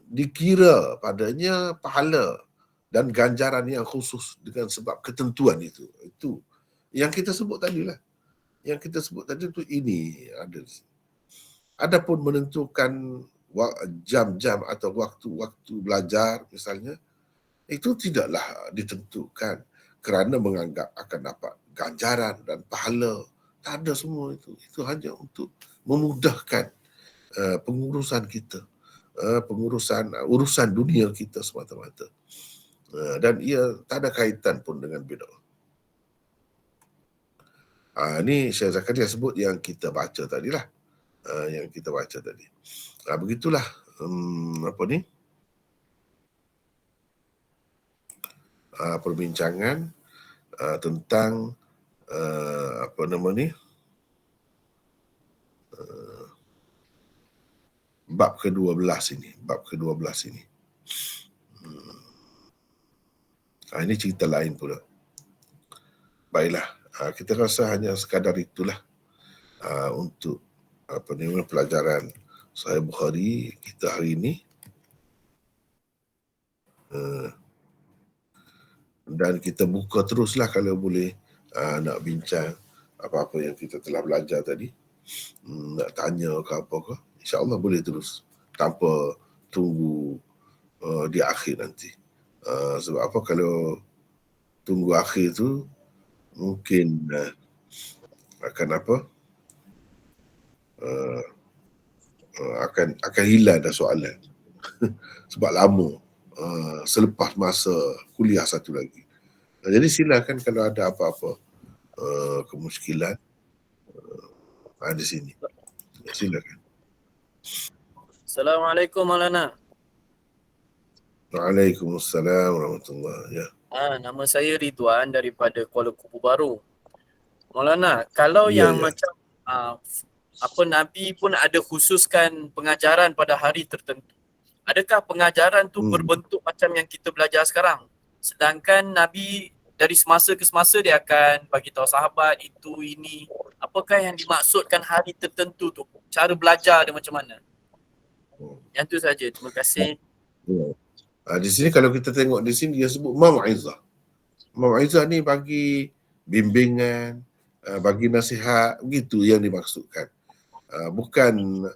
dikira padanya pahala dan ganjaran yang khusus dengan sebab ketentuan itu. Itu yang kita sebut tadi lah. Yang kita sebut tadi tu ini ada. Adapun menentukan jam-jam atau waktu-waktu belajar misalnya, itu tidaklah ditentukan kerana menganggap akan dapat ganjaran dan pahala. Tak ada semua itu. Itu hanya untuk memudahkan pengurusan kita, urusan dunia kita semata-mata. Dan ia tak ada kaitan pun dengan bid'ah. Ini Syekh Zakaria sebut yang kita baca tadilah. Yang kita baca tadi. Begitulah perbincangan tentang bab ke-12 ini. Ini cerita lain pula. Baiklah, kita rasa hanya sekadar itulah untuk pelajaran Sahih Bukhari kita hari ini. Dan kita buka teruslah kalau boleh nak bincang apa-apa yang kita telah belajar tadi, nak tanya ke apa ke, insya-Allah boleh terus tanpa tunggu di akhir nanti. Sebab apa, kalau tunggu akhir tu mungkin akan apa? Akan hilang dah soalan. Sebab lama. Selepas masa kuliah satu lagi. Jadi silakan kalau ada apa-apa kemusykilan di sini. Silakan. Assalamualaikum Maulana. Waalaikumsalam warahmatullahi. Ya. Nama saya Ridwan daripada Kuala Lumpur Baru. Maulana, kalau Ya, yang ya. macam Nabi pun ada khususkan pengajaran pada hari tertentu. Adakah pengajaran tu berbentuk macam yang kita belajar sekarang? Sedangkan Nabi dari semasa ke semasa dia akan bagi tahu sahabat itu ini. Apakah yang dimaksudkan hari tertentu tu? Cara belajar dia macam mana? Yang tu saja. Terima kasih. Ya. Di sini kalau kita tengok di sini dia sebut mau'izah. Mau'izah ni bagi bimbingan, bagi nasihat, begitu yang dimaksudkan. Bukan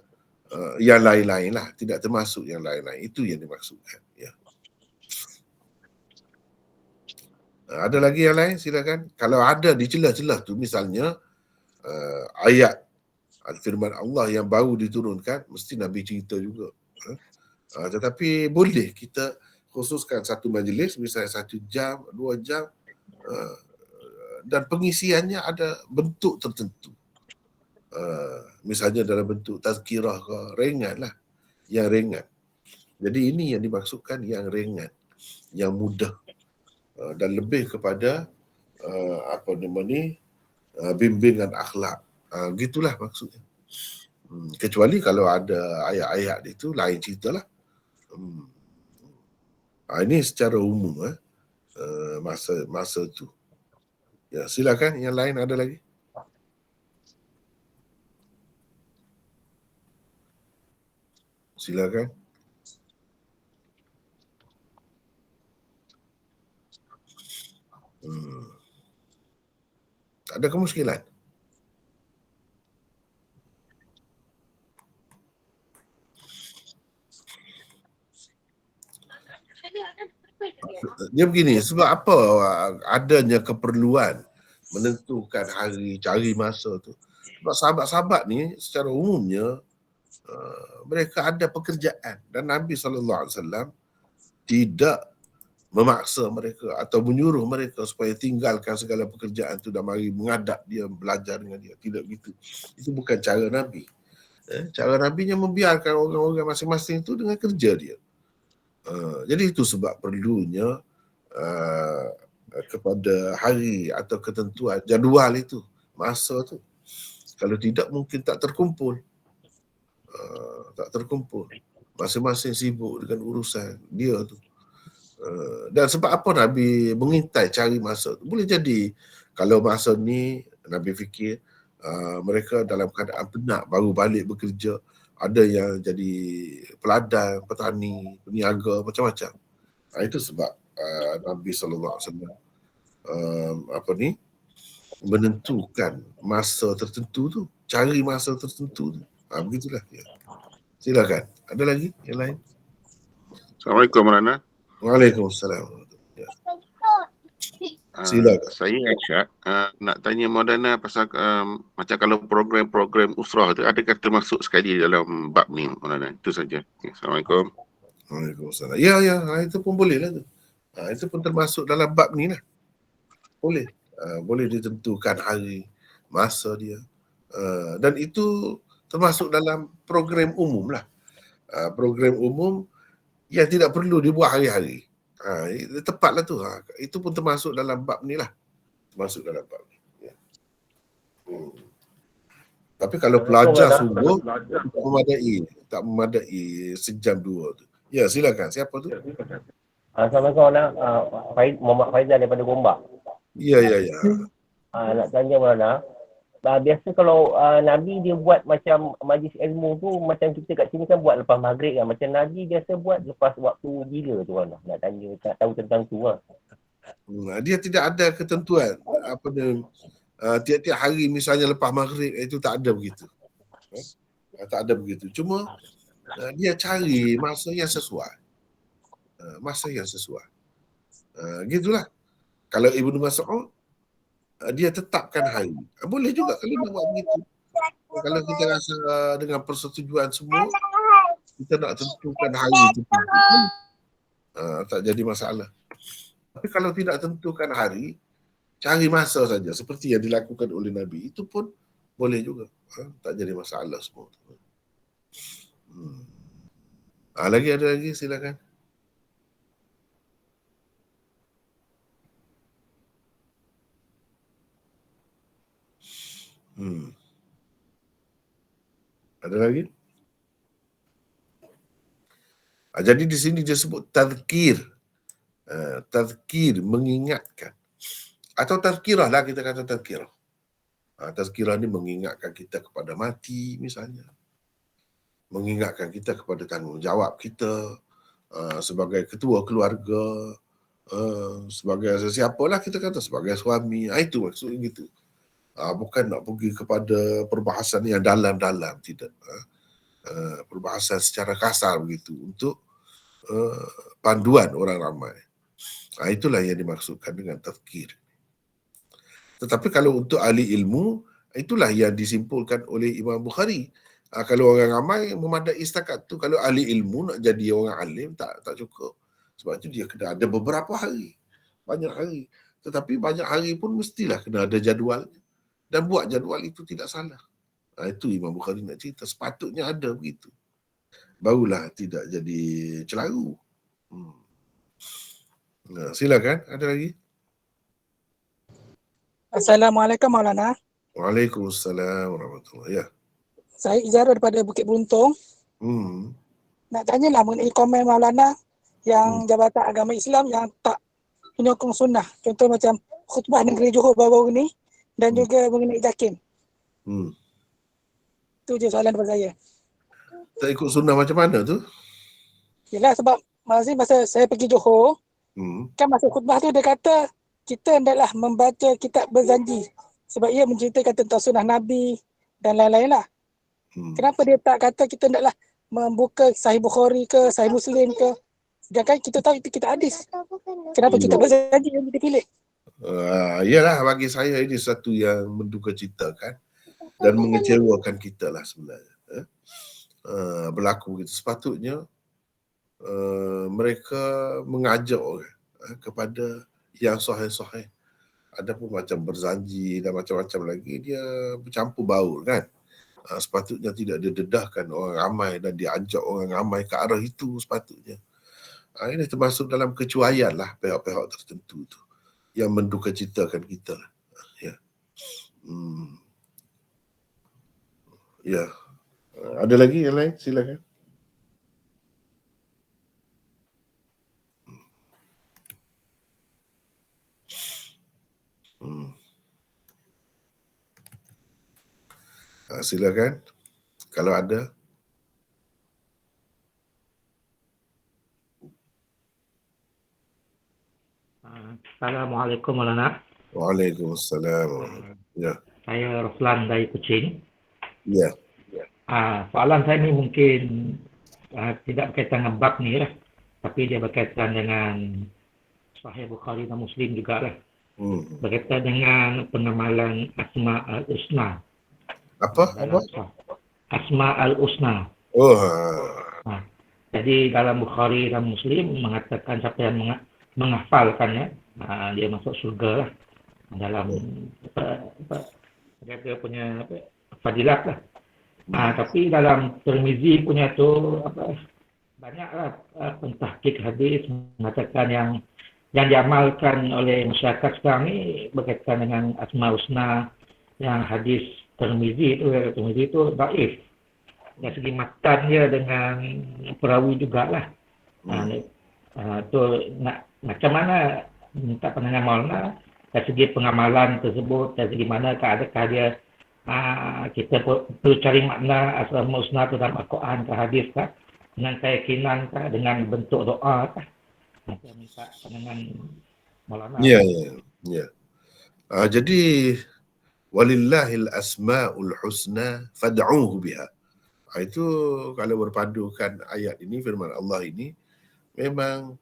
yang lain-lain lah, tidak termasuk yang lain-lain. Itu yang dimaksudkan. Ya. Ada lagi yang lain? Silakan. Kalau ada di celah-celah tu, misalnya ayat firman Allah yang baru diturunkan, mesti Nabi cerita juga. Tetapi boleh kita khususkan satu majlis, misalnya 1 jam, 2 jam, dan pengisiannya ada bentuk tertentu. Misalnya dalam bentuk tazkirah ke, ringan lah. Yang ringan. Jadi ini yang dimaksudkan yang ringan, yang mudah, dan lebih kepada bimbingan akhlak. Gitulah maksudnya. Kecuali kalau ada ayat-ayat itu lain ceritalah. Ini secara umum masa tu. Ya, silakan yang lain ada lagi. Silakan. Ada kemusykilan? Dia begini, sebab apa adanya keperluan menentukan hari, cari masa tu? Sebab sahabat-sahabat ni secara umumnya mereka ada pekerjaan dan Nabi SAW tidak memaksa mereka atau menyuruh mereka supaya tinggalkan segala pekerjaan tu dan mari menghadap dia, belajar dengan dia. Tidak begitu. Itu bukan cara Nabi. Cara Nabinya membiarkan orang-orang masing-masing itu dengan kerja dia. Jadi itu sebab perlunya kepada hari atau ketentuan jadual itu, masa tu. Kalau tidak mungkin tak terkumpul. Masing-masing sibuk dengan urusan dia tu. Dan sebab apa Nabi mengintai cari masa tu? Boleh jadi kalau masa ni Nabi fikir mereka dalam keadaan penat baru balik bekerja, ada yang jadi peladang, petani, peniaga, macam-macam. Itu sebab Nabi SAW menentukan masa tertentu tu, cari masa tertentu tu. Begitulah. Ya. Silakan. Ada lagi yang lain? Assalamualaikum Maulana. Waalaikumsalam. Ya. Silakan. Saya Aisyah nak tanya Maulana pasal macam kalau program-program usrah tu adakah termasuk sekali dalam bab ni Maulana? Itu saja. Assalamualaikum. Waalaikumsalam. Ya, itu pun boleh lah tu. Itu pun termasuk dalam bab ni lah. Boleh. Boleh ditentukan hari, masa dia. Dan itu termasuk dalam program umum lah. Program umum yang tidak perlu dibuat hari-hari. Tepatlah tu. Itu pun termasuk dalam bab ni lah. Termasuk dalam bab ni. Ya. Tapi kalau pelajar sungguh, tak memadai sejam dua tu. Ya, silakan. Siapa tu? Assalamualaikum Muhammad Faizal daripada Gombak. Ya. Nak tanya Maulana, biasa kalau Nabi dia buat macam majlis ilmu tu, macam kita kat sini kan buat lepas maghrib kan. Macam Nabi biasa buat lepas waktu bila tu Maulana? Nak tanya, nak tahu tentang tu lah. Dia tidak ada ketentuan. Tiap-tiap hari misalnya lepas maghrib, itu tak ada begitu. Tak ada begitu. Cuma dia cari masa yang sesuai. Gitulah. Kalau Ibnu Mas'ud dia tetapkan hari. Boleh juga kalau nak buat begitu. Kalau kita rasa dengan persetujuan semua, kita nak tentukan hari itu. Tak jadi masalah. Tapi kalau tidak tentukan hari, cari masa saja seperti yang dilakukan oleh Nabi, itu pun boleh juga. Tak jadi masalah semua. Lagi ada lagi, silakan. Ada lagi? Jadi di sini dia sebut tazkir. Tazkir, mengingatkan. Atau tazkirah lah, kita kata tazkirah. Tazkirah ni mengingatkan kita kepada mati misalnya. Mengingatkan kita kepada tanggungjawab kita sebagai ketua keluarga, sebagai sesiapalah kita kata, sebagai suami. Itu maksudnya gitu. Bukan nak pergi kepada perbahasan yang dalam-dalam, tidak. Perbahasan secara kasar begitu untuk panduan orang ramai. Itulah yang dimaksudkan dengan tazkir. Tetapi kalau untuk ahli ilmu, itulah yang disimpulkan oleh Imam Bukhari. Kalau orang ramai memadai setakat tu, kalau ahli ilmu nak jadi orang alim tak cukup. Sebab itu dia kena ada beberapa hari, banyak hari. Tetapi banyak hari pun mestilah kena ada jadual, dan buat jadual itu tidak salah. Itu Imam Bukhari nak cerita, sepatutnya ada begitu. Barulah tidak jadi celaru. Silakan, ada lagi? Assalamualaikum Maulana. Waalaikumsalam warahmatullahi. Ya. Saya Izharul daripada Bukit Beruntung. Nak tanyalah mengenai komen Maulana yang Jabatan Agama Islam yang tak menyokong sunnah. Contoh macam khutbah negeri Johor baru-baru ni dan juga mengenai JAKIM. Itu je soalan daripada saya. Tak ikut sunnah macam mana tu? Yelah sebab masa saya pergi Johor, kan masa khutbah tu dia kata kita hendaklah membaca kitab berjanji sebab ia menceritakan tentang sunnah Nabi dan lain-lain lah. Kenapa dia tak kata kita hendaklah membuka Sahih Bukhari ke Sahih Muslim ke, sedangkan kita tahu itu kitab hadis. Kenapa kita berjanji yang dipilih? Yalah, bagi saya ini satu yang mendukacitakan dan mengecewakan kita lah sebenarnya. Berlaku begitu. Sepatutnya mereka mengajak orang kepada yang sahih-sahih. Ada pun macam berjanji dan macam-macam lagi, dia bercampur baur kan. Sepatutnya tidak didedahkan orang ramai dan diajak orang ramai ke arah itu sepatutnya. Ini termasuk dalam kecuaian lah pihak-pihak tertentu tu yang mendukacitakan kita lah. Ya. Ya. Ada lagi yang lain? Silakan. Silakan. Kalau ada. Assalamualaikum Maulana. Waalaikumsalam. Ya. Saya Roslan dari Kuching. Ya. Soalan saya ni mungkin tidak berkaitan dengan bab ni lah. Tapi dia berkaitan dengan Sahih Bukhari dan Muslim jugalah. Berkaitan dengan pengamalan Asma al-Husna. Apa? Asma al-Husna. Jadi dalam Bukhari dan Muslim mengatakan siapa yang menghafalkannya, dia masuk surga lah. Dalam dia punya fadilat lah. Tapi dalam Tirmizi punya tu banyaklah pentahqiq hadis mengatakan yang diamalkan oleh masyarakat sekarang ni berkaitan dengan Asma Husna, yang hadis Tirmizi itu dhaif. Dari segi matan dia dengan perawi jugalah. Tu macam mana minta pandangan Maulana dari segi pengamalan tersebut, dari segi mana adakah dia kita perlu cari makna Asma Husna tu dalam Al-Quran ke hadis kah, dengan keyakinan kah, dengan bentuk doa kah? Saya minta pandangan Maulana. Ya. Jadi walillahil asmaul husna fad'uhu biha. Itu kalau berpadukan ayat ini, firman Allah ini, memang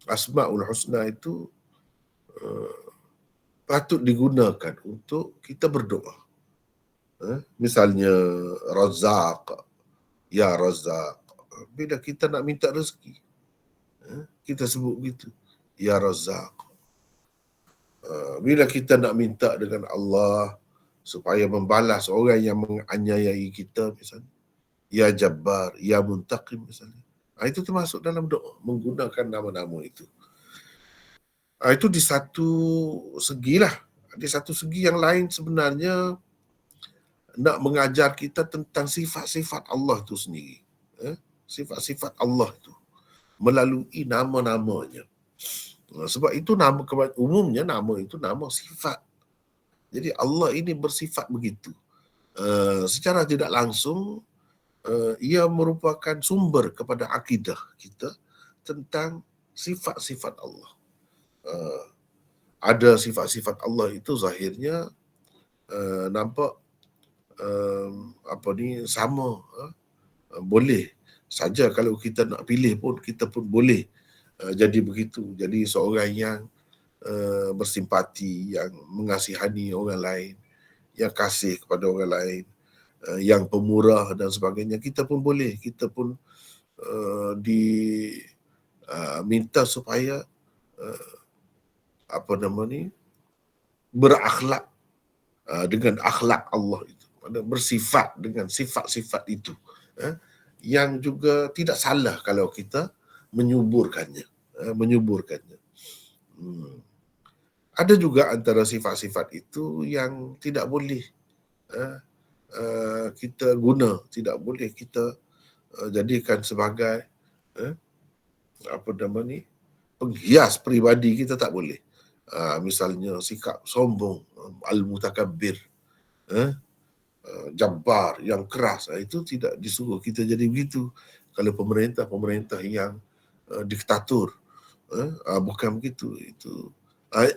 asmaul husna itu patut digunakan untuk kita berdoa. Misalnya Razak, ya Razak. Bila kita nak minta rezeki, kita sebut begitu, ya Razak. Bila kita nak minta dengan Allah supaya membalas orang yang menganiayai kita, misalnya, ya Jabbar, ya Muntaqim misalnya. Itu termasuk dalam doa, menggunakan nama-nama itu. Itu di satu segi lah. Di satu segi yang lain sebenarnya nak mengajar kita tentang sifat-sifat Allah itu sendiri. Sifat-sifat Allah itu melalui nama-namanya. Sebab itu nama, umumnya nama itu nama sifat. Jadi Allah ini bersifat begitu. Secara tidak langsung, ia merupakan sumber kepada akidah kita tentang sifat-sifat Allah. Ada sifat-sifat Allah itu zahirnya nampak sama, boleh saja kalau kita nak pilih pun kita pun boleh jadi begitu. Jadi seorang yang bersimpati, yang mengasihani orang lain, yang kasih kepada orang lain, yang pemurah dan sebagainya, kita pun boleh, kita pun diminta supaya berakhlak dengan akhlak Allah itu, bersifat dengan sifat-sifat itu, yang juga tidak salah kalau kita menyuburkannya. Ada juga antara sifat-sifat itu yang tidak boleh kita guna, tidak boleh kita jadikan sebagai penghias peribadi kita, tak boleh. Misalnya sikap sombong, al-mutakabbir, jabbar, yang keras, itu tidak disuruh kita jadi begitu. Kalau pemerintah yang diktator, bukan begitu.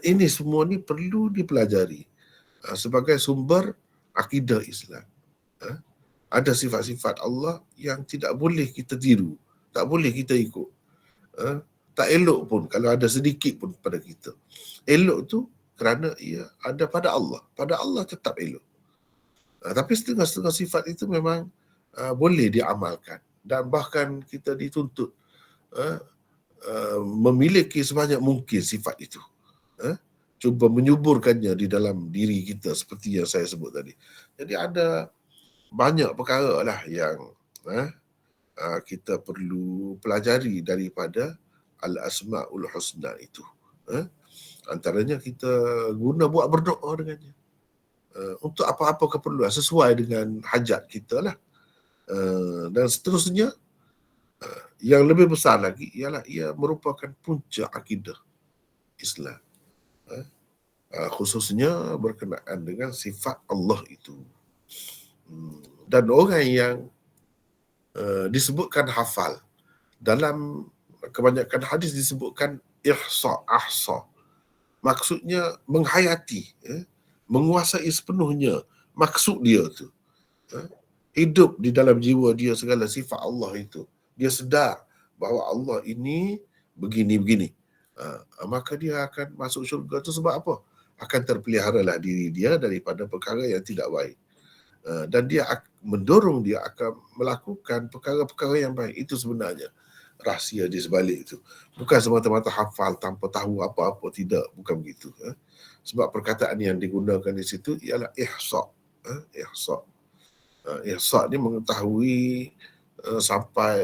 Ini semua ni perlu dipelajari sebagai sumber akidah Islam. Ada sifat-sifat Allah yang tidak boleh kita tiru, tak boleh kita ikut. Tak elok pun kalau ada sedikit pun pada kita. Elok tu kerana ia ada pada Allah. Pada Allah tetap elok. Tapi setengah-setengah sifat itu memang boleh diamalkan. Dan bahkan kita dituntut memiliki sebanyak mungkin sifat itu. Cuba menyuburkannya di dalam diri kita seperti yang saya sebut tadi. Jadi ada banyak perkara lah yang kita perlu pelajari daripada Al-Asma'ul Husna itu. Antaranya kita guna buat berdoa dengannya. Untuk apa-apa keperluan sesuai dengan hajat kita lah. Dan seterusnya, yang lebih besar lagi ialah ia merupakan punca akidah Islam. Khususnya berkenaan dengan sifat Allah itu. Dan orang yang disebutkan hafal, dalam kebanyakan hadis disebutkan ahsa. Maksudnya menghayati, menguasai sepenuhnya maksud dia tu. Hidup di dalam jiwa dia segala sifat Allah itu. Dia sedar bahawa Allah ini begini-begini. Maka dia akan masuk syurga tu sebab apa? Akan terpeliharalah diri dia daripada perkara yang tidak baik. Dan dia mendorong dia akan melakukan perkara-perkara yang baik. Itu sebenarnya rahsia di sebalik itu. Bukan semata-mata hafal tanpa tahu apa-apa, tidak, bukan begitu. Sebab perkataan yang digunakan di situ ialah ihsa. Ihsa ni mengetahui sampai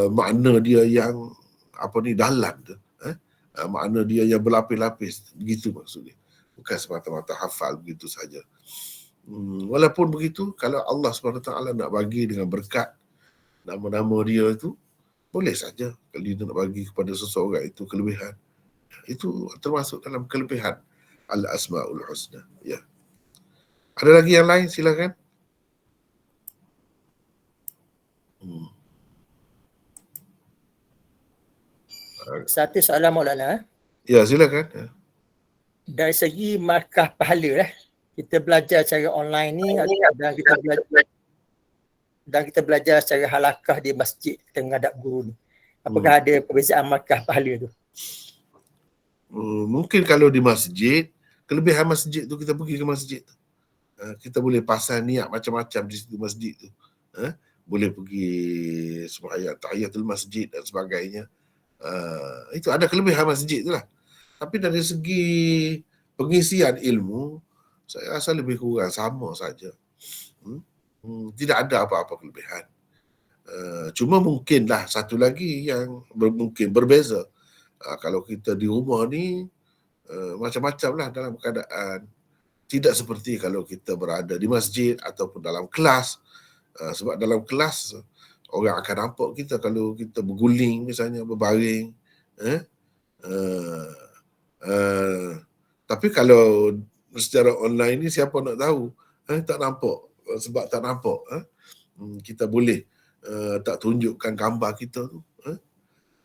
makna dia yang dalam tu. Makna dia yang berlapis-lapis, begitu maksudnya. Bukan semata-mata hafal begitu saja. Walaupun begitu, kalau Allah SWT nak bagi dengan berkat nama-nama dia itu, boleh saja kalau dia nak bagi kepada seseorang itu kelebihan. Itu termasuk dalam kelebihan Al-Asma'ul Husna. Ya. Ada lagi yang lain? Silakan. Satu soalan Maulana. Ya, silakan. Dari segi markah pahala lah, kita belajar secara online ni dan kita belajar secara halakah di masjid kita menghadap guru ni. Apakah ada perbezaan markah pahala tu? Mungkin kalau di masjid, kelebihan masjid tu kita pergi ke masjid tu. Kita boleh pasang niat macam-macam di situ masjid tu. Boleh pergi sembahyang tahiyatul masjid dan sebagainya. Itu ada kelebihan masjid tu lah. Tapi dari segi pengisian ilmu, saya rasa lebih kurang sama saja. Tidak ada apa-apa kelebihan. Cuma mungkinlah satu lagi yang mungkin berbeza. Kalau kita di rumah ni macam-macam lah dalam keadaan tidak seperti kalau kita berada di masjid ataupun dalam kelas. Sebab dalam kelas orang akan nampak kita kalau kita berguling misalnya, berbaring. Tapi kalau secara online ni siapa nak tahu? Tak nampak. Sebab tak nampak. Kita boleh tak tunjukkan gambar kita tu.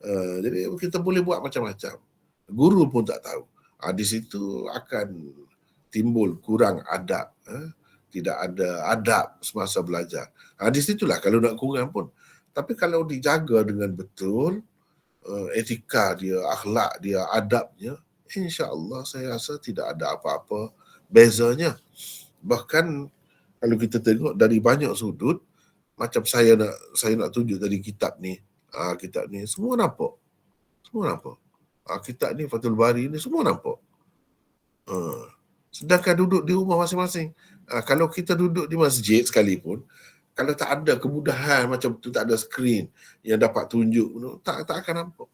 Jadi kita boleh buat macam-macam. Guru pun tak tahu. Di situ akan timbul kurang adab. Tidak ada adab semasa belajar. Di situlah kalau nak kurang pun. Tapi kalau dijaga dengan betul, etika dia, akhlak dia, adabnya, insya-Allah saya rasa tidak ada apa-apa bezanya. Bahkan kalau kita tengok dari banyak sudut, macam saya nak tunjuk dari kitab ni. Kitab ni semua nampak. Semua nampak. Kitab ni Fathul Bari ni semua nampak. Sedangkan duduk di rumah masing-masing. Kalau kita duduk di masjid sekalipun, kalau tak ada kemudahan macam tu, tak ada skrin yang dapat tunjuk, tak akan nampak.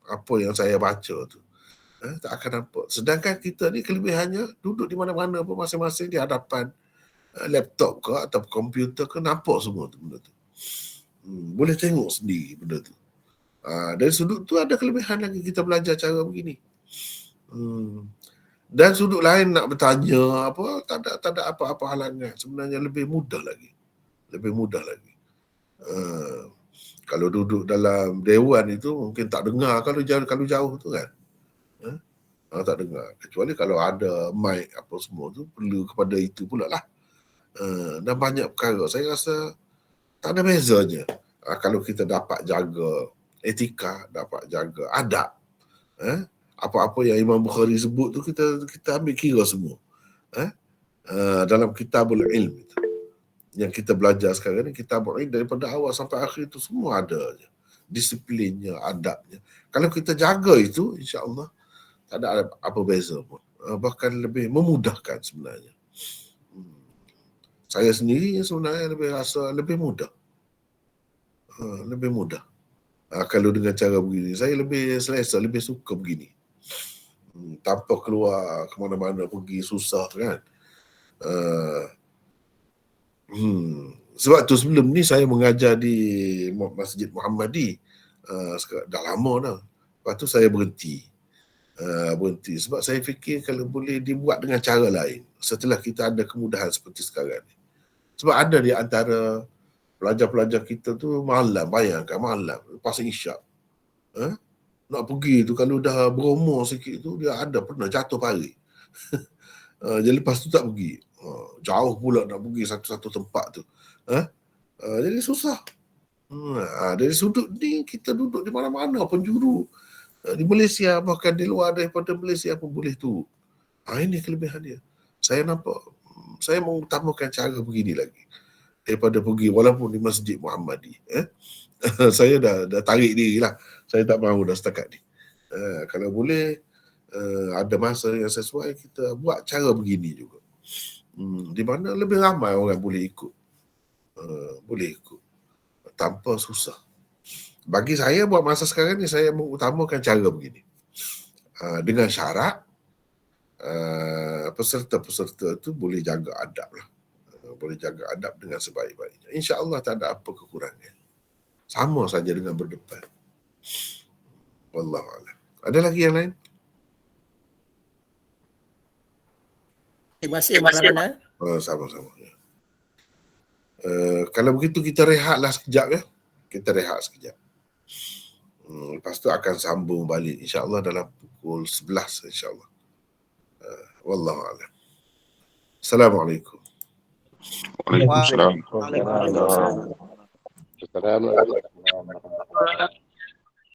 Apa yang saya baca tu. Tak akan nampak. Sedangkan kita ni kelebihannya duduk di mana-mana pun masing-masing di hadapan laptop ke atau komputer ke, nampak semua tu benda tu. Boleh tengok sendiri benda tu. Dari sudut tu ada kelebihan lagi kita belajar cara begini. Dan sudut lain nak bertanya apa, tak ada apa-apa halangan. Sebenarnya lebih mudah lagi. Lebih mudah lagi. Kalau duduk dalam dewan itu mungkin tak dengar kalau jauh tu kan. Tak dengar. Kecuali kalau ada mic apa semua tu, perlu kepada itu pula lah. Dan banyak perkara. Saya rasa tak ada bezanya. Kalau kita dapat jaga etika, dapat jaga adab. Apa-apa yang Imam Bukhari sebut tu kita ambil kira semua. Dalam Kitabul Ilm itu. Yang kita belajar sekarang ni, Kitabul Ilm daripada awal sampai akhir itu semua ada. Disiplinnya, adabnya. Kalau kita jaga itu, insya-Allah tak ada apa beza pun. Bahkan lebih memudahkan sebenarnya. Saya sendiri sebenarnya lebih rasa lebih mudah. Lebih mudah. Kalau dengan cara begini, saya lebih selesa, lebih suka begini. Tanpa keluar ke mana-mana pergi susah kan. Sebab tu sebelum ni saya mengajar di Masjid Muhammadi. Dah lama dah. Lepas tu saya berhenti. Sebab saya fikir kalau boleh dibuat dengan cara lain setelah kita ada kemudahan seperti sekarang ni. Sebab ada di antara pelajar-pelajar kita tu malam, bayangkan malam lepas isyak. Nak pergi tu kalau dah berumur sikit tu dia ada pernah jatuh pari. Jadi lepas tu tak pergi. Jauh pula nak pergi satu-satu tempat tu. Jadi susah. Dari sudut ni kita duduk di mana-mana penjuru. Di Malaysia bahkan di luar daripada Malaysia pun boleh tu. Ini kelebihan dia. Saya nampak, saya mengutamakan cara begini lagi daripada pergi walaupun di Masjid Muhammadi. Saya dah tarik diri lah. Saya tak mahu dah setakat ni. Kalau boleh ada masa yang sesuai, kita buat cara begini juga. Di mana lebih ramai orang boleh ikut. Boleh ikut. Tanpa susah. Bagi saya buat masa sekarang ni, saya mengutamakan cara begini. Dengan syarat peserta-peserta tu boleh jaga adab lah. Boleh jaga adab dengan sebaik-baiknya. InsyaAllah tak ada apa kekurangan. Sama saja dengan berdepan. Wallahualam. Ada lagi yang lain? Terima kasih Maulana. Sama-sama. Kalau begitu kita rehatlah sekejap ya. Kita rehat sekejap. Lepas tu akan sambung balik insya-Allah dalam pukul 11 insya-Allah. Wallahualam. Assalamualaikum. Waalaikumsalam. Waalaikumsalam. Assalamualaikum.